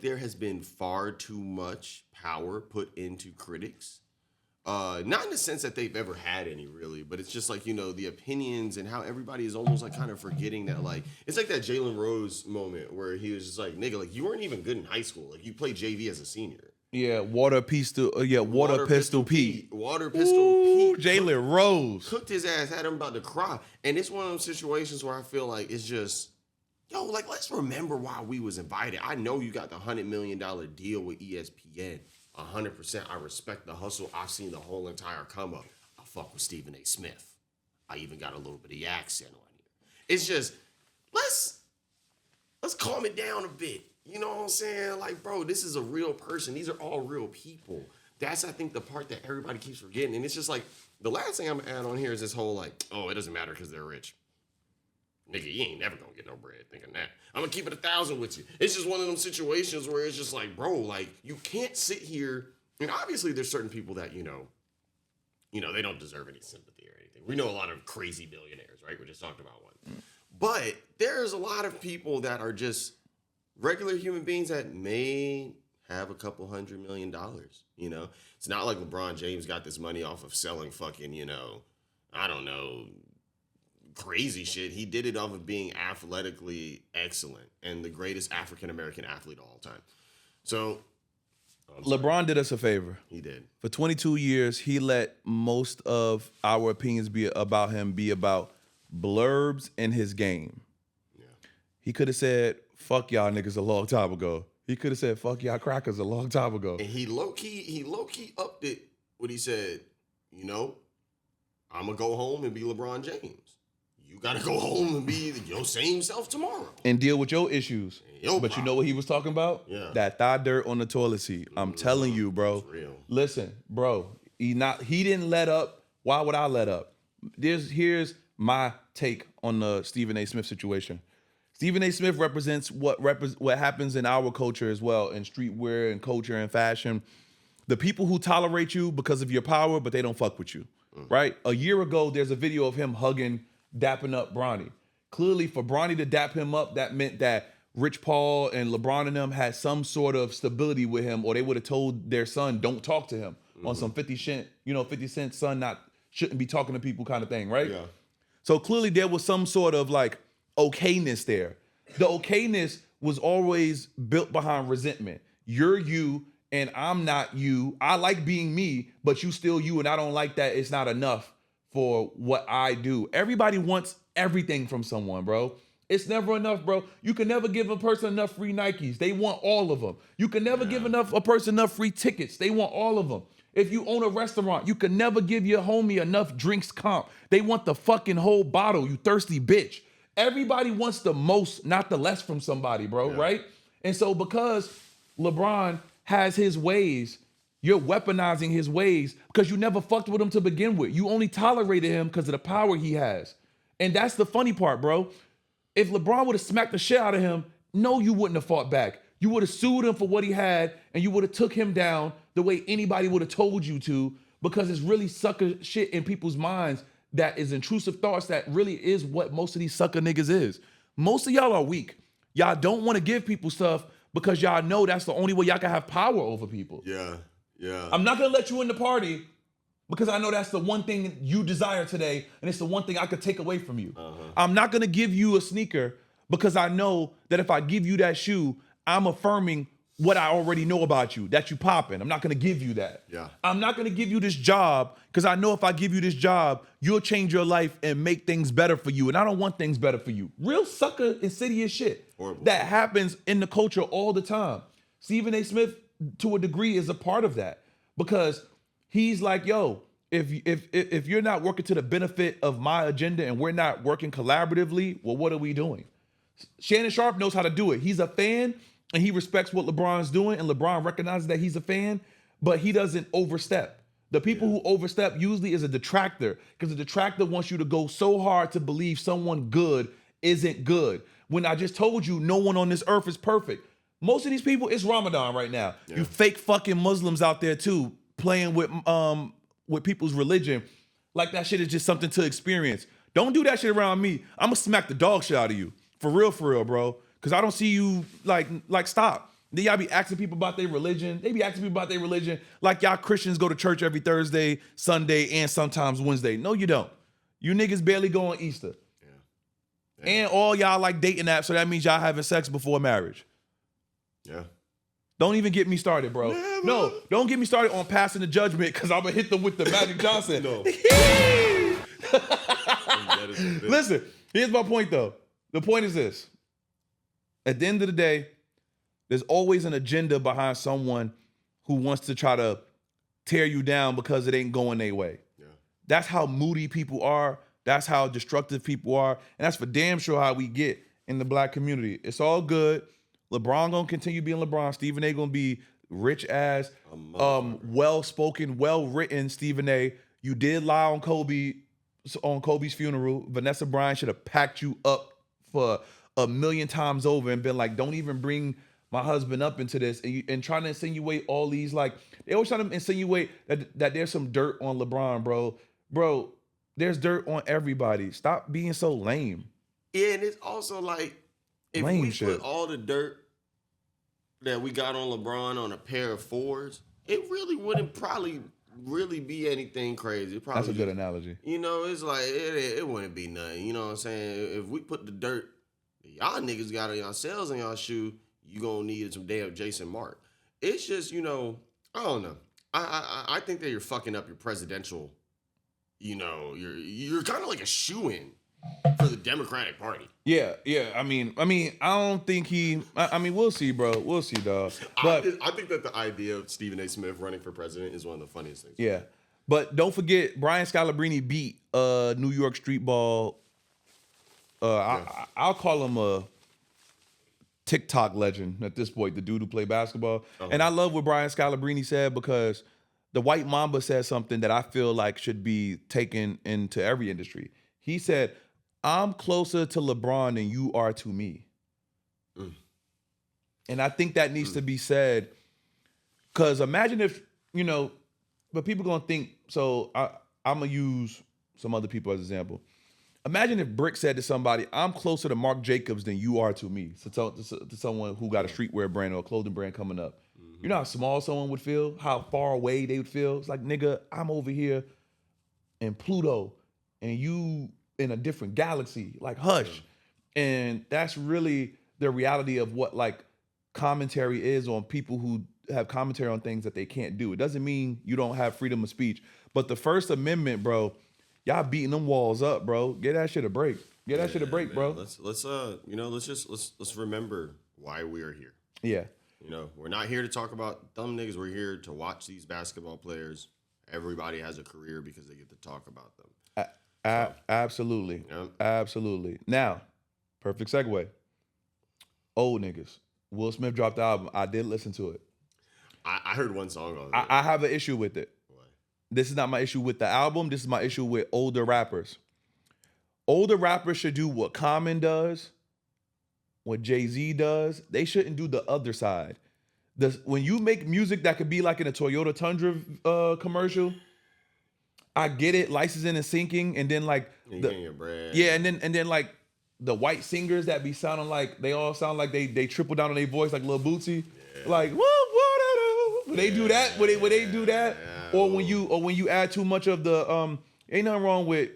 there has been far too much power put into critics. Not in the sense that they've ever had any, really, but it's just like, the opinions and how everybody is almost like kind of forgetting that, like, it's like that Jalen Rose moment where he was just like, nigga, like, you weren't even good in high school. Like, you played JV as a senior. Yeah, Water Pistol Pete. Water Pistol Pete. Jalen Rose. Cooked his ass, had him about to cry. And it's one of those situations where I feel like it's just, let's remember why we was invited. I know you got the $100 million deal with ESPN. 100%. I respect the hustle. I've seen the whole entire come up. I fuck with Stephen A. Smith. I even got a little bit of the accent on here. It's just, let's calm it down a bit. You know what I'm saying? Like, bro, this is a real person. These are all real people. That's, I think, the part that everybody keeps forgetting. And it's just like, the last thing I'm going to add on here is this whole, like, oh, it doesn't matter because they're rich. Nigga, you ain't never going to get no bread thinking that. I'm going to keep it 1,000 with you. It's just one of them situations where it's just like, bro, like, you can't sit here. And obviously there's certain people that, they don't deserve any sympathy or anything. We know a lot of crazy billionaires, right? We just talked about one. But there's a lot of people that are just regular human beings that may have a couple $100 million, It's not like LeBron James got this money off of selling fucking, I don't know, crazy shit. He did it off of being athletically excellent and the greatest African-American athlete of all time. So, LeBron did us a favor. He did. For 22 years, he let most of our opinions be about him be about blurbs in his game. Yeah. He could have said, fuck y'all niggas a long time ago. He could have said, fuck y'all crackers a long time ago. And he low-key upped it when he said, you know, I'm going to go home and be LeBron James. You got to go home and be your same self tomorrow. And deal with your issues. Your but you know what he was talking about? Yeah. That thigh dirt on the toilet seat. I'm telling you, bro. It's real. Listen, bro. He didn't let up. Why would I let up? Here's my take on the Stephen A. Smith situation. Stephen A. Smith represents what happens in our culture as well, in streetwear and culture and fashion. The people who tolerate you because of your power, but they don't fuck with you, right? A year ago, there's a video of him dapping up Bronny. Clearly, for Bronny to dap him up, that meant that Rich Paul and LeBron and them had some sort of stability with him, or they would have told their son, don't talk to him on some 50 Cent's son shouldn't be talking to people kind of thing, right? Yeah. So clearly there was some sort of like okayness there. The okayness was always built behind resentment. You're you and I'm not you. I like being me, but you still you, and I don't like that. It's not enough for what I do. Everybody wants everything from someone, bro. It's never enough, bro. You can never give a person enough free Nikes. They want all of them. You can never give a person enough free tickets. They want all of them. If you own a restaurant, you can never give your homie enough drinks comp. They want the fucking whole bottle, you thirsty bitch. Everybody wants the most, not the less from somebody, bro, right? And so because LeBron has his ways, you're weaponizing his ways because you never fucked with him to begin with. You only tolerated him because of the power he has. And that's the funny part, bro. If LeBron would have smacked the shit out of him, no, you wouldn't have fought back. You would have sued him for what he had, and you would have took him down the way anybody would have told you to, because it's really sucker shit in people's minds that is intrusive thoughts that really is what most of these sucker niggas is. Most of y'all are weak. Y'all don't want to give people stuff because y'all know that's the only way y'all can have power over people. Yeah. I'm not going to let you in the party because I know that's the one thing you desire today, and it's the one thing I could take away from you. I'm not going to give you a sneaker because I know that if I give you that shoe, I'm affirming what I already know about you, that you popping. I'm not going to give you that. Yeah. I'm not going to give you this job because I know if I give you this job, you'll change your life and make things better for you, and I don't want things better for you. Real sucker, insidious shit. Horrible. That happens in the culture all the time. Stephen A. Smith, to a degree, is a part of that because he's like, yo, if you're not working to the benefit of my agenda and we're not working collaboratively, well, what are we doing? Shannon Sharp knows how to do it. He's a fan and he respects what LeBron's doing, and LeBron recognizes that he's a fan, but he doesn't overstep. The people who overstep usually is a detractor, because the detractor wants you to go so hard to believe someone good isn't good. When I just told you no one on this earth is perfect. Most of these people, it's Ramadan right now. Yeah. You fake fucking Muslims out there too, playing with people's religion. Like that shit is just something to experience. Don't do that shit around me. I'm gonna smack the dog shit out of you. For real, bro. Because I don't see you, like stop. Then y'all be asking people about their religion. They be asking people about their religion like y'all Christians go to church every Thursday, Sunday, and sometimes Wednesday. No, you don't. You niggas barely go on Easter. Yeah. And all y'all like dating apps, so that means y'all having sex before marriage. Yeah. Don't even get me started, bro. Never. No, don't get me started on passing the judgment, because I'm going to hit them with the Magic Johnson. No. Listen, here's my point, though. The point is this. At the end of the day, there's always an agenda behind someone who wants to try to tear you down because it ain't going their way. Yeah. That's how moody people are. That's how destructive people are. And that's for damn sure how we get in the black community. It's all good. LeBron gonna continue being LeBron. Stephen A. gonna be rich ass, well-spoken, well-written Stephen A. You did lie on Kobe's funeral. Vanessa Bryant should have packed you up for a million times over and been like, don't even bring my husband up into this, and trying to insinuate all these, like, they always try to insinuate that there's some dirt on LeBron, bro. Bro, there's dirt on everybody. Stop being so lame. Yeah, and it's also like, if lame we shit. Put all the dirt that we got on LeBron on a pair of fours, it really wouldn't probably really be anything crazy. That's a good analogy. You know, it's like, it wouldn't be nothing. You know what I'm saying? If we put the dirt y'all niggas got on yourselves in y'all shoe, you gonna need some damn Jason Mark. it's just, I don't know. I think that you're fucking up your presidential. You're kind of like a shoo-in for the Democratic Party. Yeah. I mean, I don't think he. I mean, we'll see, bro. We'll see, dog. But I think that the idea of Stephen A. Smith running for president is one of the funniest things. yeah, but don't forget, Brian Scalabrine beat New York street ball. I'll call him a TikTok legend at this point, the dude who played basketball. And I love what Brian Scalabrine said, because the White Mamba said something that I feel like should be taken into every industry. He said, "I'm closer to LeBron than you are to me." And I think that needs to be said, because imagine if, but people going to think, so I'm going to use some other people as an example. Imagine if Brick said to somebody, "I'm closer to Marc Jacobs than you are to me," to someone who got a streetwear brand or a clothing brand coming up. You know how small someone would feel? How far away they would feel? It's like, nigga, I'm over here in Pluto and you in a different galaxy. Like, hush. And that's really the reality of what like commentary is on people who have commentary on things that they can't do. It doesn't mean you don't have freedom of speech. But the First Amendment, bro, y'all beating them walls up, bro. Get that shit a break. Get that shit a break, man. bro. Let's remember why we are here. Yeah. We're not here to talk about dumb niggas. We're here to watch these basketball players. Everybody has a career because they get to talk about them. Absolutely. Yeah. Absolutely. Now, perfect segue. Old niggas. Will Smith dropped the album. I did listen to it. I heard one song on it. I have an issue with it. What? This is not my issue with the album. This is my issue with older rappers. Older rappers should do what Common does, what Jay-Z does. They shouldn't do the other side. When you make music that could be like in a Toyota Tundra commercial, I get it, licensing and syncing, and then like and then like the white singers that be sounding like they all sound like they triple down on their voice like Lil Bootsy, like when they do that, when they do that, or when you add too much of the ain't nothing wrong with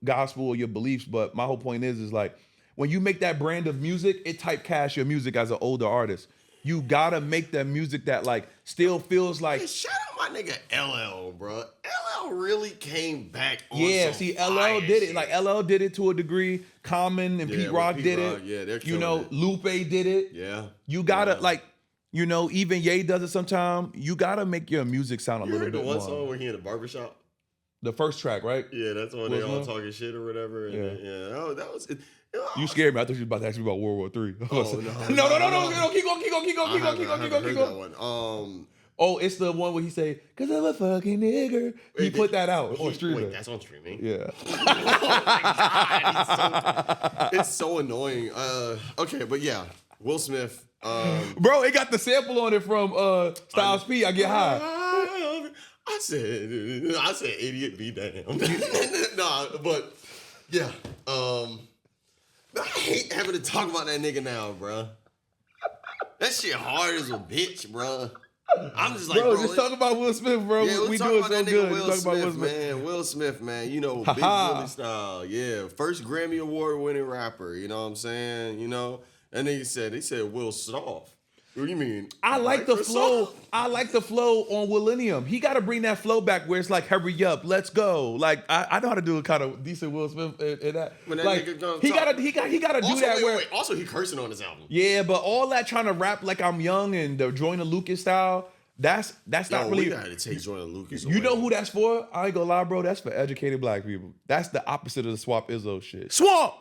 gospel or your beliefs, but my whole point is like when you make that brand of music, it typecasts your music as an older artist. You gotta make that music that like still feels like. Hey, shout out my nigga LL, bro. LL really came back on see, LL did shit. it. Like LL did it to a degree. Common and Pete Rock did it. Yeah, they're killing it. Lupe did it. Yeah. You gotta even Ye does it sometime. You gotta make your music sound a little bit more. You heard the one song where he in the barbershop? The first track, right? Yeah, that's when they all talking shit or whatever. And Oh, that was it. You scared me. I thought you was about to ask me about World War III. Oh, no. Keep going. Oh, it's the one where he say, "Cause I'm a fucking nigger." He put that out on streaming. Wait, that's on streaming? Yeah. Oh my God. It's so annoying. Okay, but yeah, Will Smith. Bro, it got the sample on it from Styles P. I Get High. I said, idiot, be damned. Nah, but yeah. I hate having to talk about that nigga now, bro. That shit hard as a bitch, bro. I'm just like, bro, just talk about Will Smith, bro. Yeah, we do it so good. Will Smith, man. Will Smith, man. Big Willie style. Yeah, first Grammy Award winning rapper. You know what I'm saying? And then he said Will Soft. What do you mean? I like the flow. I like the flow on Willennium. He got to bring that flow back where it's like, hurry up, let's go. Like I know how to do a kind of decent Will Smith in that. When that like nigga he gotta do also, that. Where also he cursing on his album. Yeah, but all that trying to rap like I'm young and the Joyner Lucas style. That's not really. We gotta take Joyner Lucas. You know who that's for? I ain't gonna lie, bro. That's for educated black people. That's the opposite of the Swap Izzo shit. Swamp.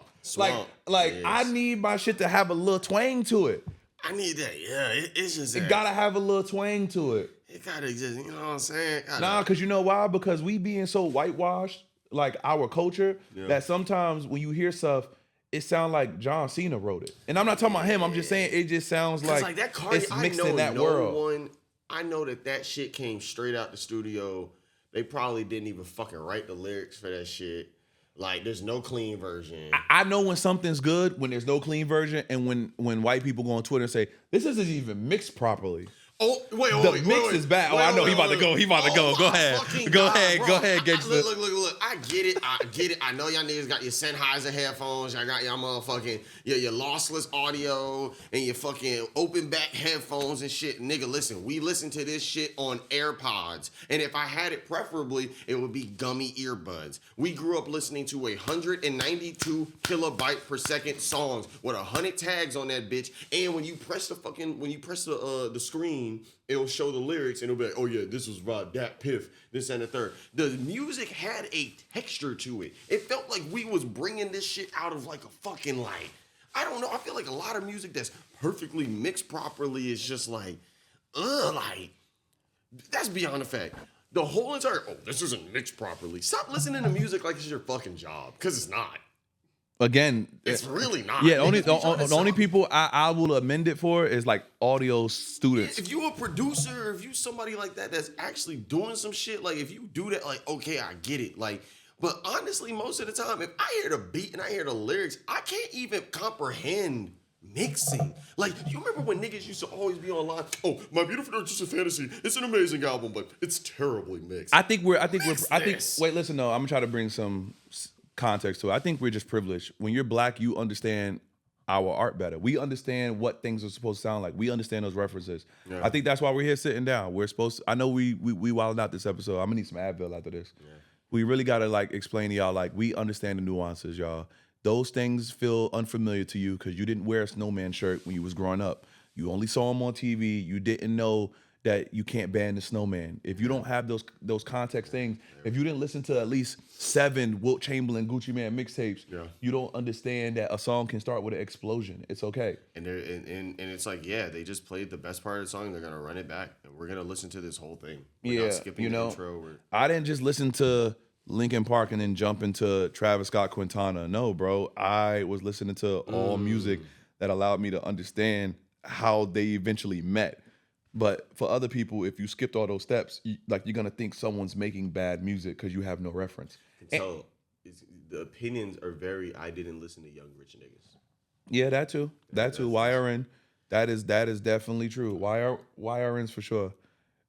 Like yes. I need my shit to have a little twang to it. I need that. Yeah, it's just it gotta have a little twang to it. It gotta just, you know what I'm saying? Nah, cause you know why? Because we being so whitewashed, like our culture, that sometimes when you hear stuff, it sounds like John Cena wrote it. And I'm not talking about him. I'm just saying it just sounds like that Carti, it's mixed in that world. I know that shit came straight out the studio. They probably didn't even fucking write the lyrics for that shit. Like, there's no clean version. I know when something's good, when there's no clean version, and when white people go on Twitter and say, this isn't even mixed properly. Oh, wait, The mix is bad. Oh, I know he about to go. He about to go. Go ahead. Go ahead, gangster. Look. I get it. I know y'all niggas got your Sennheiser headphones. Y'all got y'all motherfucking your lossless audio and your fucking open back headphones and shit. Nigga, listen, we listen to this shit on AirPods. And if I had it, preferably, it would be gummy earbuds. We grew up listening to 192 kilobyte per second songs with 100 tags on that bitch. And when you press the screen, it'll show the lyrics and it'll be like, oh yeah, this was about that piff, this and the third. The music had a texture to it. It felt like we was bringing this shit out of like a fucking like, I don't know. I feel like a lot of music that's perfectly mixed properly is just like, like, that's beyond the fact. The whole entire, this isn't mixed properly. Stop listening to music like it's your fucking job, because it's not. Again, it's really not. Yeah, the only people I will amend it for is like audio students. If you a producer, if you somebody like that that's actually doing some shit, like if you do that, like, okay, I get it. Like, but honestly, most of the time, if I hear the beat and I hear the lyrics, I can't even comprehend mixing. Like, you remember when niggas used to always be online? Oh, My Beautiful Dark Twisted Fantasy. It's an amazing album, but it's terribly mixed. Wait, listen, no, I'm gonna try to bring some context to it. I think we're just privileged. When you're black, you understand our art better. We understand what things are supposed to sound like. We understand those references. Yeah. I think that's why we're here sitting down. We're supposed to, I know we wilded out this episode. I'm gonna need some Advil after this. Yeah. We really gotta like explain to y'all, like, we understand the nuances, y'all. Those things feel unfamiliar to you because you didn't wear a snowman shirt when you was growing up. You only saw him on TV. You didn't know that you can't ban the snowman. If you don't have those context things, if you didn't listen to at least 7 Wilt Chamberlain Gucci Mane mixtapes, you don't understand that a song can start with an explosion. It's okay. And it's like, yeah, they just played the best part of the song. They're gonna run it back, and we're gonna listen to this whole thing. We're not skipping the intro. I didn't just listen to Linkin Park and then jump into Travis Scott Quintana. No, bro. I was listening to all music that allowed me to understand how they eventually met. But for other people, if you skipped all those steps, you're gonna think someone's making bad music because you have no reference. So the opinions are very. I didn't listen to Young Rich Niggas. Yeah, that too. YRN. That is definitely true. YRNs for sure.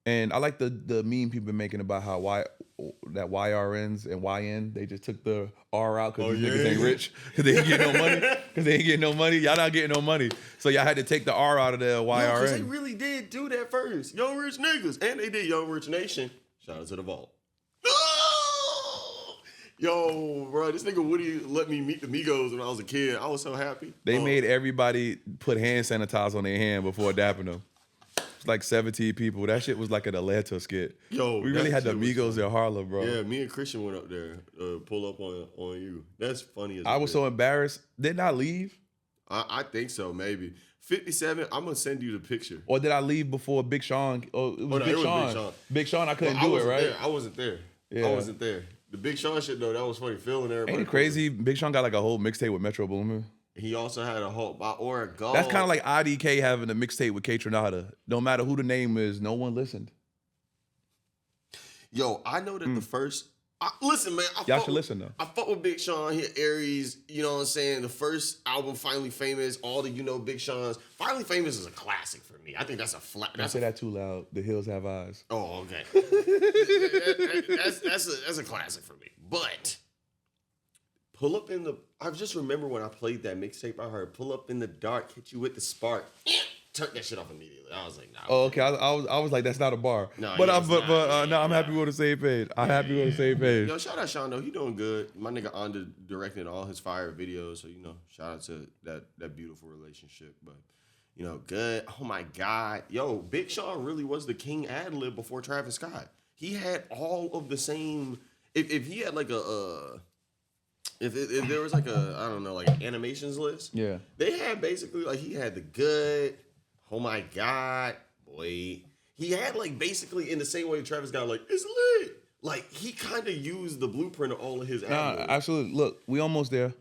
And I like the meme people been making about how that YRNs and YN, they just took the R out because these niggas ain't rich, because they ain't getting no money. Because they ain't getting no money. Y'all not getting no money. So y'all had to take the R out of the YRN. Because they really did do that first. Young Rich Niggas. And they did Young Rich Nation. Shout out to the vault. Yo, bro, this nigga Woody let me meet the Migos when I was a kid. I was so happy. They made everybody put hand sanitizer on their hand before dapping them. It's like 17 people. That shit was like an Atlanta skit. Yo, we really had the Migos in Harlem, bro. Yeah, me and Christian went up there, pull up on you. That's funny as I was so embarrassed. Didn't I leave? I think so, maybe. 57, I'm going to send you the picture. Or did I leave before Big Sean? Oh, it was Big Sean. Big Sean, I couldn't do it, right? I wasn't there. Yeah. I wasn't there. The Big Sean shit, though, that was funny. Feeling everybody. Ain't it crazy? Big Sean got like a whole mixtape with Metro Boomin. He also had a whole or a goal. That's kind of like IDK having a mixtape with K Tronada. No matter who the name is, no one listened. Yo, I know that the first. Listen, man. Y'all should listen though. I fuck with Big Sean here, Aries. You know what I'm saying? The first album, Finally Famous. All the Big Sean's. Finally Famous is a classic for me. I think that's a flat. Don't say that too loud. The Hills Have Eyes. Oh, okay. that's a classic for me. But pull up in the. I just remember when I played that mixtape. I heard "Pull Up in the Dark, Hit You with the Spark." Turn that shit off immediately. I was like, nah. Oh, okay. I was like, that's not a bar. No, but I'm happy we're on the same page. I'm happy we're on the same page. Yo, shout out Sean though. He doing good. My nigga Onda directing all his fire videos. So shout out to that beautiful relationship. But good. Oh my God, yo, Big Sean really was the king ad lib before Travis Scott. He had all of the same. If he had like If there was like I don't know, like animations list. Yeah. They had basically like he had the good. Oh my God, boy. He had like basically in the same way Travis got like, it's lit. Like he kind of used the blueprint of all of his albums. Nah, absolutely. Look, we almost there.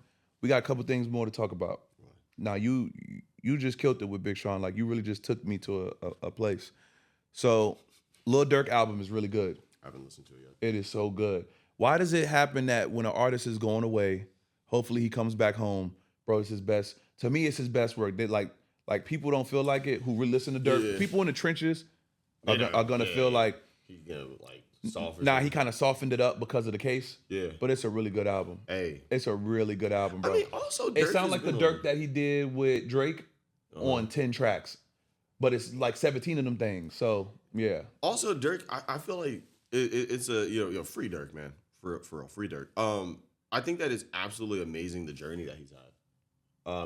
We got a couple things more to talk about. Right. Now you just killed it with Big Sean. Like you really just took me to a place. So Lil Durk album is really good. I haven't listened to it yet. It is so good. Why does it happen that when an artist is going away, hopefully he comes back home, bro, it's his best. To me, it's his best work. They like people don't feel like it who really listen to Durk. Yeah. People in the trenches are gonna feel like he gonna like soft. Nah, he kind of softened it up because of the case. Yeah, but it's a really good album. Hey, it's a really good album, bro. I mean, also it sounds like the Dirk that he did with Drake on 10 tracks, but it's like 17 of them things. So yeah. Also, Dirk, I feel like it's a free Dirk, man, for real, free Dirk. I think that is absolutely amazing the journey that he's had.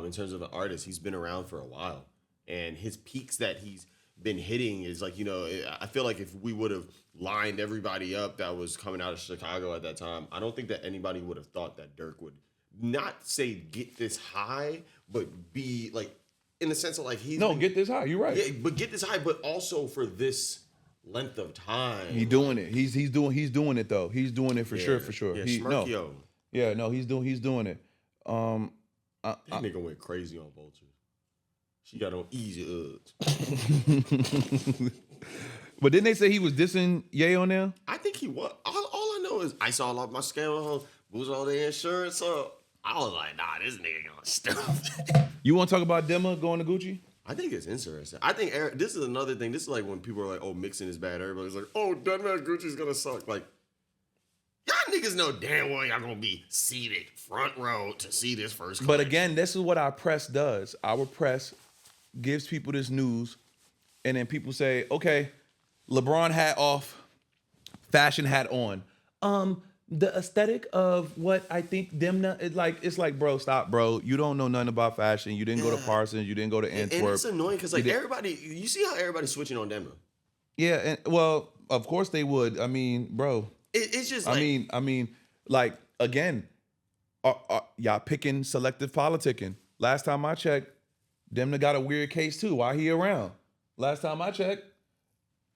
In terms of an artist, he's been around for a while, and his peaks that he's been hitting is like, I feel like if we would have lined everybody up that was coming out of Chicago at that time, I don't think that anybody would have thought that Dirk would not say get this high, but be like in the sense of like get this high. You're right. Yeah, but get this high, but also for this length of time. He's doing it. He's doing it though. He's doing it for sure. Yeah, he's doing it. That nigga went crazy on Vulture. She got on easy But didn't they say he was dissing Ye on there? I think he was. All I know is I saw off my scale, boost all the insurance up. I was like, nah, this nigga gonna stuff. You want to talk about Demma going to Gucci? I think it's interesting. I think this is another thing. This is like when people are like, oh, mixing is bad. Everybody's like, oh, Demma Gucci's gonna suck. Like, y'all niggas know damn well y'all gonna be seated front row to see this first collection. But again, this is what our press does. Our press gives people this news, and then people say, okay, LeBron hat off, fashion hat on. The aesthetic of what I think Demna is like, it's like, bro, stop, bro. You don't know nothing about fashion. You didn't go to Parsons. You didn't go to Antwerp. And it's annoying because like everybody, you see how everybody's switching on Demna. Yeah, and well, of course they would. I mean, bro. It's just like, I mean, like again, y'all picking selective politicking. Last time I checked, Demna got a weird case too. Why he around? Last time I checked,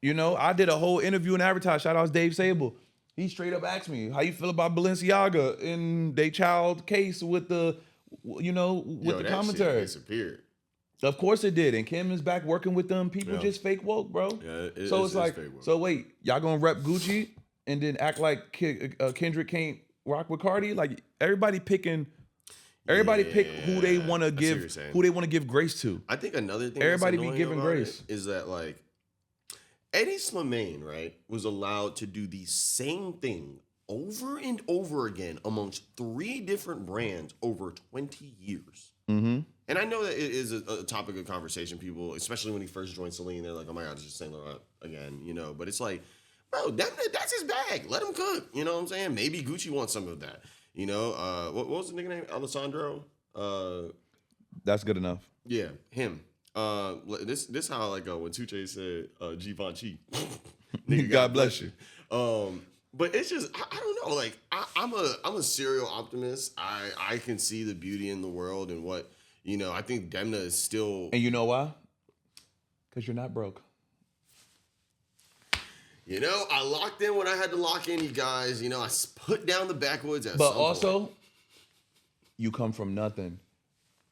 I did a whole interview and advertise. Shout out to Dave Sable. He straight up asked me, how you feel about Balenciaga in they child case with the, with the commentary. Shit disappeared. Of course it did. And Kim is back working with them. People just fake woke, bro. Yeah, it's like, so wait, y'all gonna rep Gucci and then act like Kendrick can't rock with Carti? Like everybody pick who they want to give grace to. I think another thing everybody be giving grace is that like Eddie Slimane, right, was allowed to do the same thing over and over again amongst 3 different brands over 20 years. Mm-hmm. And I know that it is a topic of conversation. People, especially when he first joined Celine, they're like, oh my God, it's just Saint Laurent again, But it's like, bro, that's his bag. Let him cook. You know what I'm saying? Maybe Gucci wants some of that. What was the nigga name? Alessandro? That's good enough. Yeah, him. This how like when Tuche said Givenchy. Nigga, God bless you. But it's just I don't know. Like I'm a serial optimist. I can see the beauty in the world and what I think Demna is still. And you know why? Because you're not broke. I locked in when I had to lock in, you guys. I put down the backwoods at But some also, point. You come from nothing.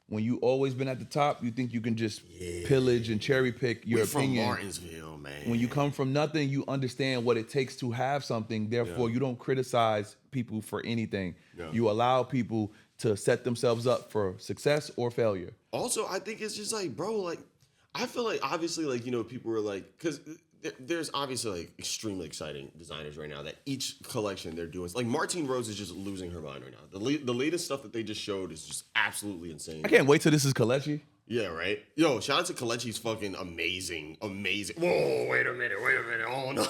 When you always been at the top, you think you can just pillage and cherry pick your opinion. From Martinsville, man. When you come from nothing, you understand what it takes to have something. Therefore, you don't criticize people for anything. Yeah. You allow people to set themselves up for success or failure. Also, I think it's just like, bro, like, I feel like obviously, like, people are like, because there's obviously like extremely exciting designers right now that each collection they're doing. Like Martine Rose is just losing her mind right now. The latest stuff that they just showed is just absolutely insane. I can't wait till this is Kalechi. Yeah, right? Yo, shout out to Kalechi's fucking amazing. Whoa, wait a minute. Oh, no.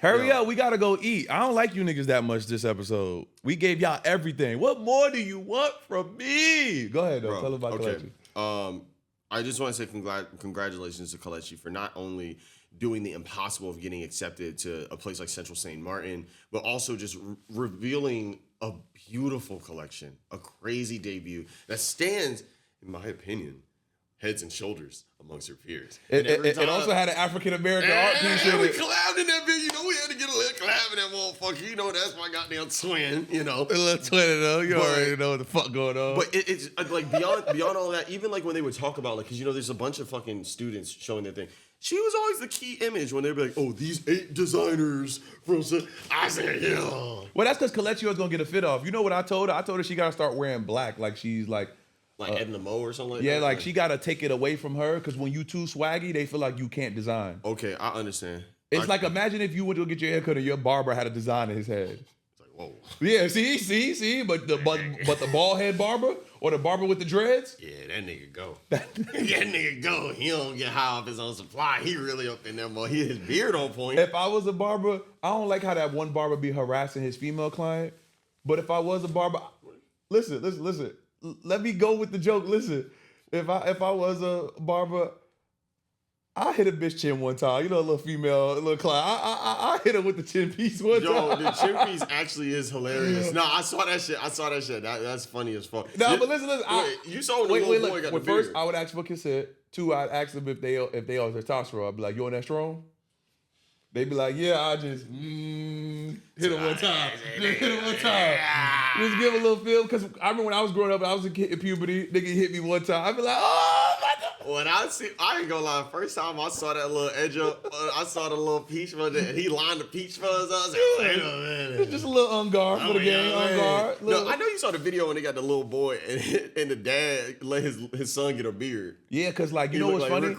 Hurry up, we gotta go eat. I don't like you niggas that much this episode. We gave y'all everything. What more do you want from me? Go ahead, though. Bro, tell us about Kalechi. I just want to say congratulations to Kalechi for not only doing the impossible of getting accepted to a place like Central St. Martin, but also just revealing a beautiful collection, a crazy debut that stands, in my opinion, heads and shoulders amongst her peers. It also had an African-American art piece in it. We collabed in that video. We had to get a little collab in that motherfucker. That's my goddamn twin, A little twin, though. You already know what the fuck going on. But it's like beyond all that, even like when they would talk about, like, because, there's a bunch of fucking students showing their thing. She was always the key image when they'd be like, oh, these 8 designers from... I said, yeah. Well, that's because Kalechi was going to get a fit off. You know what I told her? I told her she got to start wearing black. Like, she's like Like Edna Moe or something like yeah, that? like she gotta take it away from her because when you too swaggy, they feel like you can't design. Okay, I understand. It's like imagine if you went to get your haircut and your barber had a design in his head. It's like, whoa. Yeah, see, but the bald head barber or the barber with the dreads. Yeah, that nigga go. that nigga go. He don't get high off his own supply. He really up in there, boy. His beard on point. If I was a barber, I don't like how that one barber be harassing his female client. But if I was a barber, listen. Let me go with the joke. Listen, if I was a barber, I hit a bitch chin one time. You know, a little female, a little client. I hit her with the chin piece one time. Yo, the chin piece actually is hilarious. No, I saw that shit. That's funny as fuck. No, but listen. You saw when the little boy got the beard. First, I would ask for consent. Two, I'd ask them if they are their testosterone. I'd be like, you on that strong? They'd be like, yeah, I just hit him one time. Just hit him one time. Just give a little feel. Because I remember when I was growing up, I was a kid in puberty, nigga hit me one time. I'd be like, oh, my God. When I ain't gonna lie, first time I saw that little edge up, I saw the little peach fuzz, and he lined the peach fuzz up. I was like, wait a minute. It's just a little on guard for the game, on guard. No, I know you saw the video when they got the little boy and the dad let his son get a beard. Yeah, because like, you know what's funny?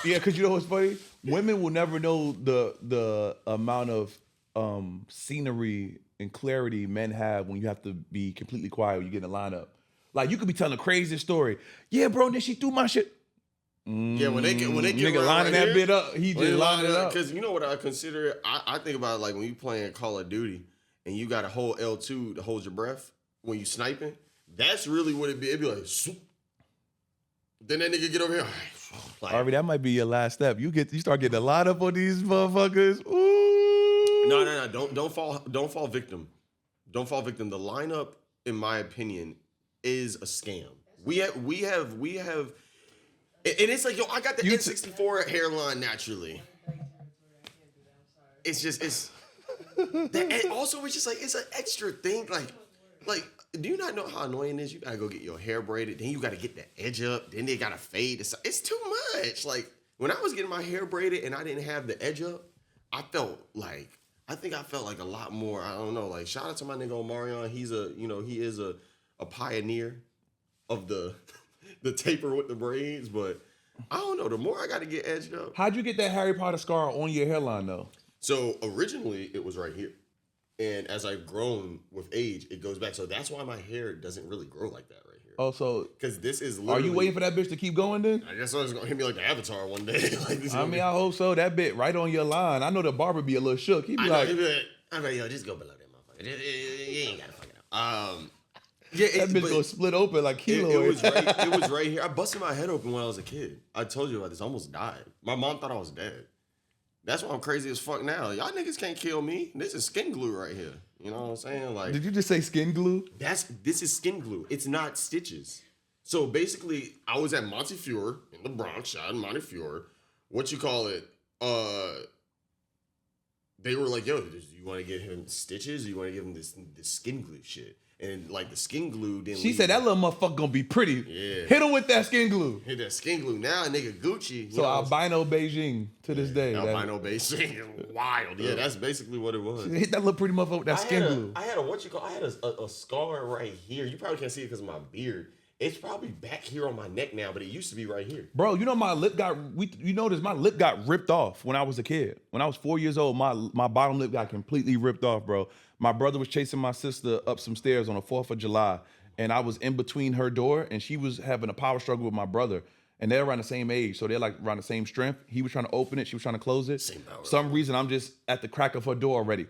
Yeah, because you know what's funny? Women will never know the amount of scenery and clarity men have when you have to be completely quiet when you get in a lineup. Like, you could be telling the craziest story. Yeah, bro, then she threw my shit. Yeah, when they get nigga lining that bit up, he just lined it up. Because you know what I consider? I think about it like when you playing Call of Duty and you got to hold L2 to hold your breath when you sniping. That's really what it'd be. It'd be like, swoop. Then that nigga get over here. Like, Harvey, that might be your last step. You start getting a lot up on these motherfuckers. Ooh. No. Don't fall victim. Don't fall victim. The lineup, in my opinion, is a scam. We have. And it's like, yo, I got the N64 hairline naturally. It's also it's just like, it's an extra thing. Like, do you not know how annoying it is? You gotta go get your hair braided, then you gotta get the edge up, then they gotta fade. It's too much. Like, when I was getting my hair braided and I didn't have the edge up, I felt like a lot more. I don't know. Like, shout out to my nigga Omarion. He is a pioneer of the taper with the braids, but I don't know. The more I got to get edged up. How'd you get that Harry Potter scar on your hairline though? So originally it was right here, and as I've grown with age, it goes back. So that's why my hair doesn't really grow like that right here. Oh, so because this is literally. Are you waiting for that bitch to keep going then? I guess it's gonna hit me like the Avatar one day. I hope so. That bit right on your line. I know the barber be a little shook. He'd be like, I'm like, yo, just go below that motherfucker. You ain't gotta fuck it up. Yeah, that bitch gonna split open like keloids. It was right here. I busted my head open when I was a kid. I told you about this. I almost died. My mom thought I was dead. That's why I'm crazy as fuck now. Y'all niggas can't kill me. This is skin glue right here. You know what I'm saying? Like, did you just say skin glue? This is skin glue. It's not stitches. So basically, I was at Montefiore in the Bronx, shot in Montefiore. What you call it? They were like, yo, do you want to give him stitches or you want to give him this skin glue shit? And like the skin glue didn't. She said that little motherfucker gonna be pretty. Yeah. Hit him with that skin glue. Hit that skin glue. Now nigga Gucci. So albino Beijing to this day. Albino Beijing. Wild. Yeah, that's basically what it was. Hit that little pretty motherfucker with that skin glue. I had a scar right here. You probably can't see it because of my beard. It's probably back here on my neck now, but it used to be right here. Bro, you know my lip got my lip got ripped off when I was a kid. When I was 4 years old, my bottom lip got completely ripped off, bro. My brother was chasing my sister up some stairs on the 4th of July, and I was in between her door, and she was having a power struggle with my brother. And they're around the same age, so they're like around the same strength. He was trying to open it, she was trying to close it. Same power. Some reason I'm just at the crack of her door already.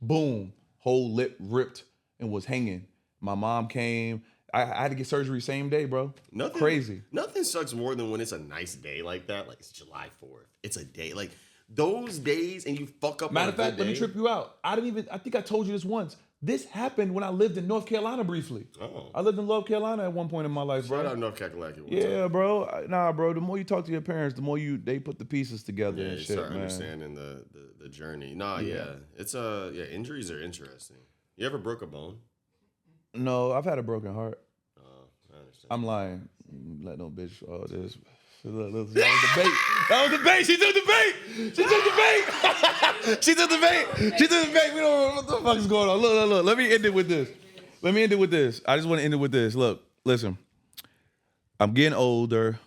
Boom, whole lip ripped and was hanging. My mom came. I had to get surgery same day, bro. Crazy. Nothing sucks more than when it's a nice day like that. Like, it's July 4th. It's a day. Like, those days and you fuck up. Matter of fact, let me trip you out. I think I told you this once. This happened when I lived in North Carolina briefly. Oh. I lived in North Carolina at one point in my life, bro. Shout out North Carolina. Yeah, bro. Nah, bro. The more you talk to your parents, the more they put the pieces together and shit, start man. understanding the journey. Nah, yeah. It's injuries are interesting. You ever broke a bone? No, I've had a broken heart. I understand. I'm lying. Let no bitch. Oh, this. Look, that was the bait. That was the bait. She took the bait. She took the bait. We don't know what the fuck is going on. Look. Let me end it with this. I just want to end it with this. Look, listen. I'm getting older.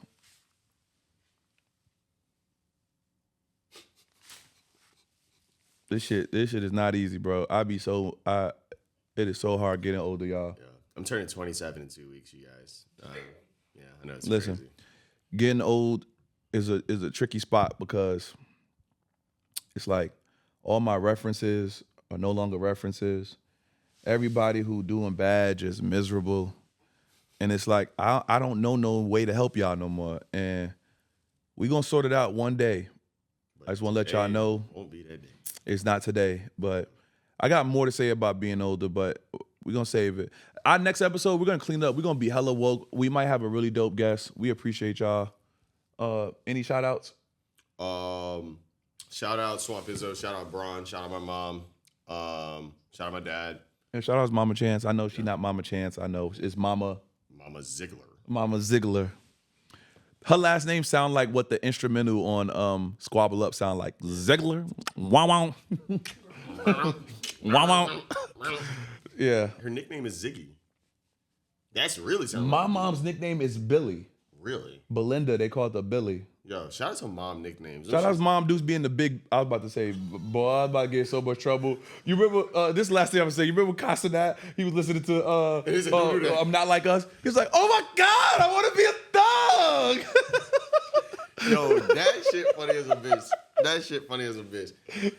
This shit is not easy, bro. It is so hard getting older, y'all. Yeah. I'm turning 27 in 2 weeks, you guys. Yeah, I know it's Listen, crazy. getting old is a tricky spot because it's like all my references are no longer references. Everybody who doing bad just miserable. And it's like I don't know no way to help y'all no more. And we gonna sort it out one day. But I just wanna let y'all know won't be that day. it's not today. But I got more to say about being older, but we're gonna save it. Our next episode, we're gonna clean up. We're gonna be hella woke. We might have a really dope guest. We appreciate y'all. Any shout outs? Shout out Swamp Izzo, shout out Braun, shout out my mom, shout out my dad. And shout out to Mama Chance. I know she's not Mama Chance. I know it's Mama Ziegler. Her last name sound like what the instrumental on Squabble Up sound like. Ziegler. Wow wow. Wow wow. Yeah. Her nickname is Ziggy. That's really something. My mom's nickname is Billy. Really? Belinda, they call it the Billy. Yo, shout out to mom nicknames. Shout out to Mom Deuce being the big. I was about to say, boy, I was about to get in so much trouble. You remember this last thing I was saying? You remember Casanat? He was listening to I'm Not Like Us. He was like, oh my God, I want to be a thug. Yo, that shit funny as a bitch. That shit funny as a bitch.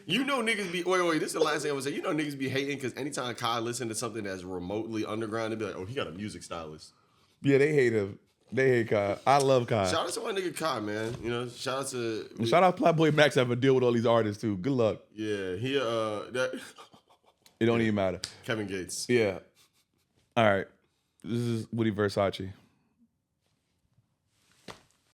You know niggas be wait. This is the last thing I'm gonna say. You know niggas be hating because anytime Kai listen to something that's remotely underground, they be like, oh, he got a music stylist. Yeah, they hate him. They hate Kai. I love Kai. Shout out to my nigga Kai, man. You know, shout out to Playboi Max having to deal with all these artists too. Good luck. Yeah, he that It don't even matter. Kevin Gates. Yeah. All right. This is Woody Versace.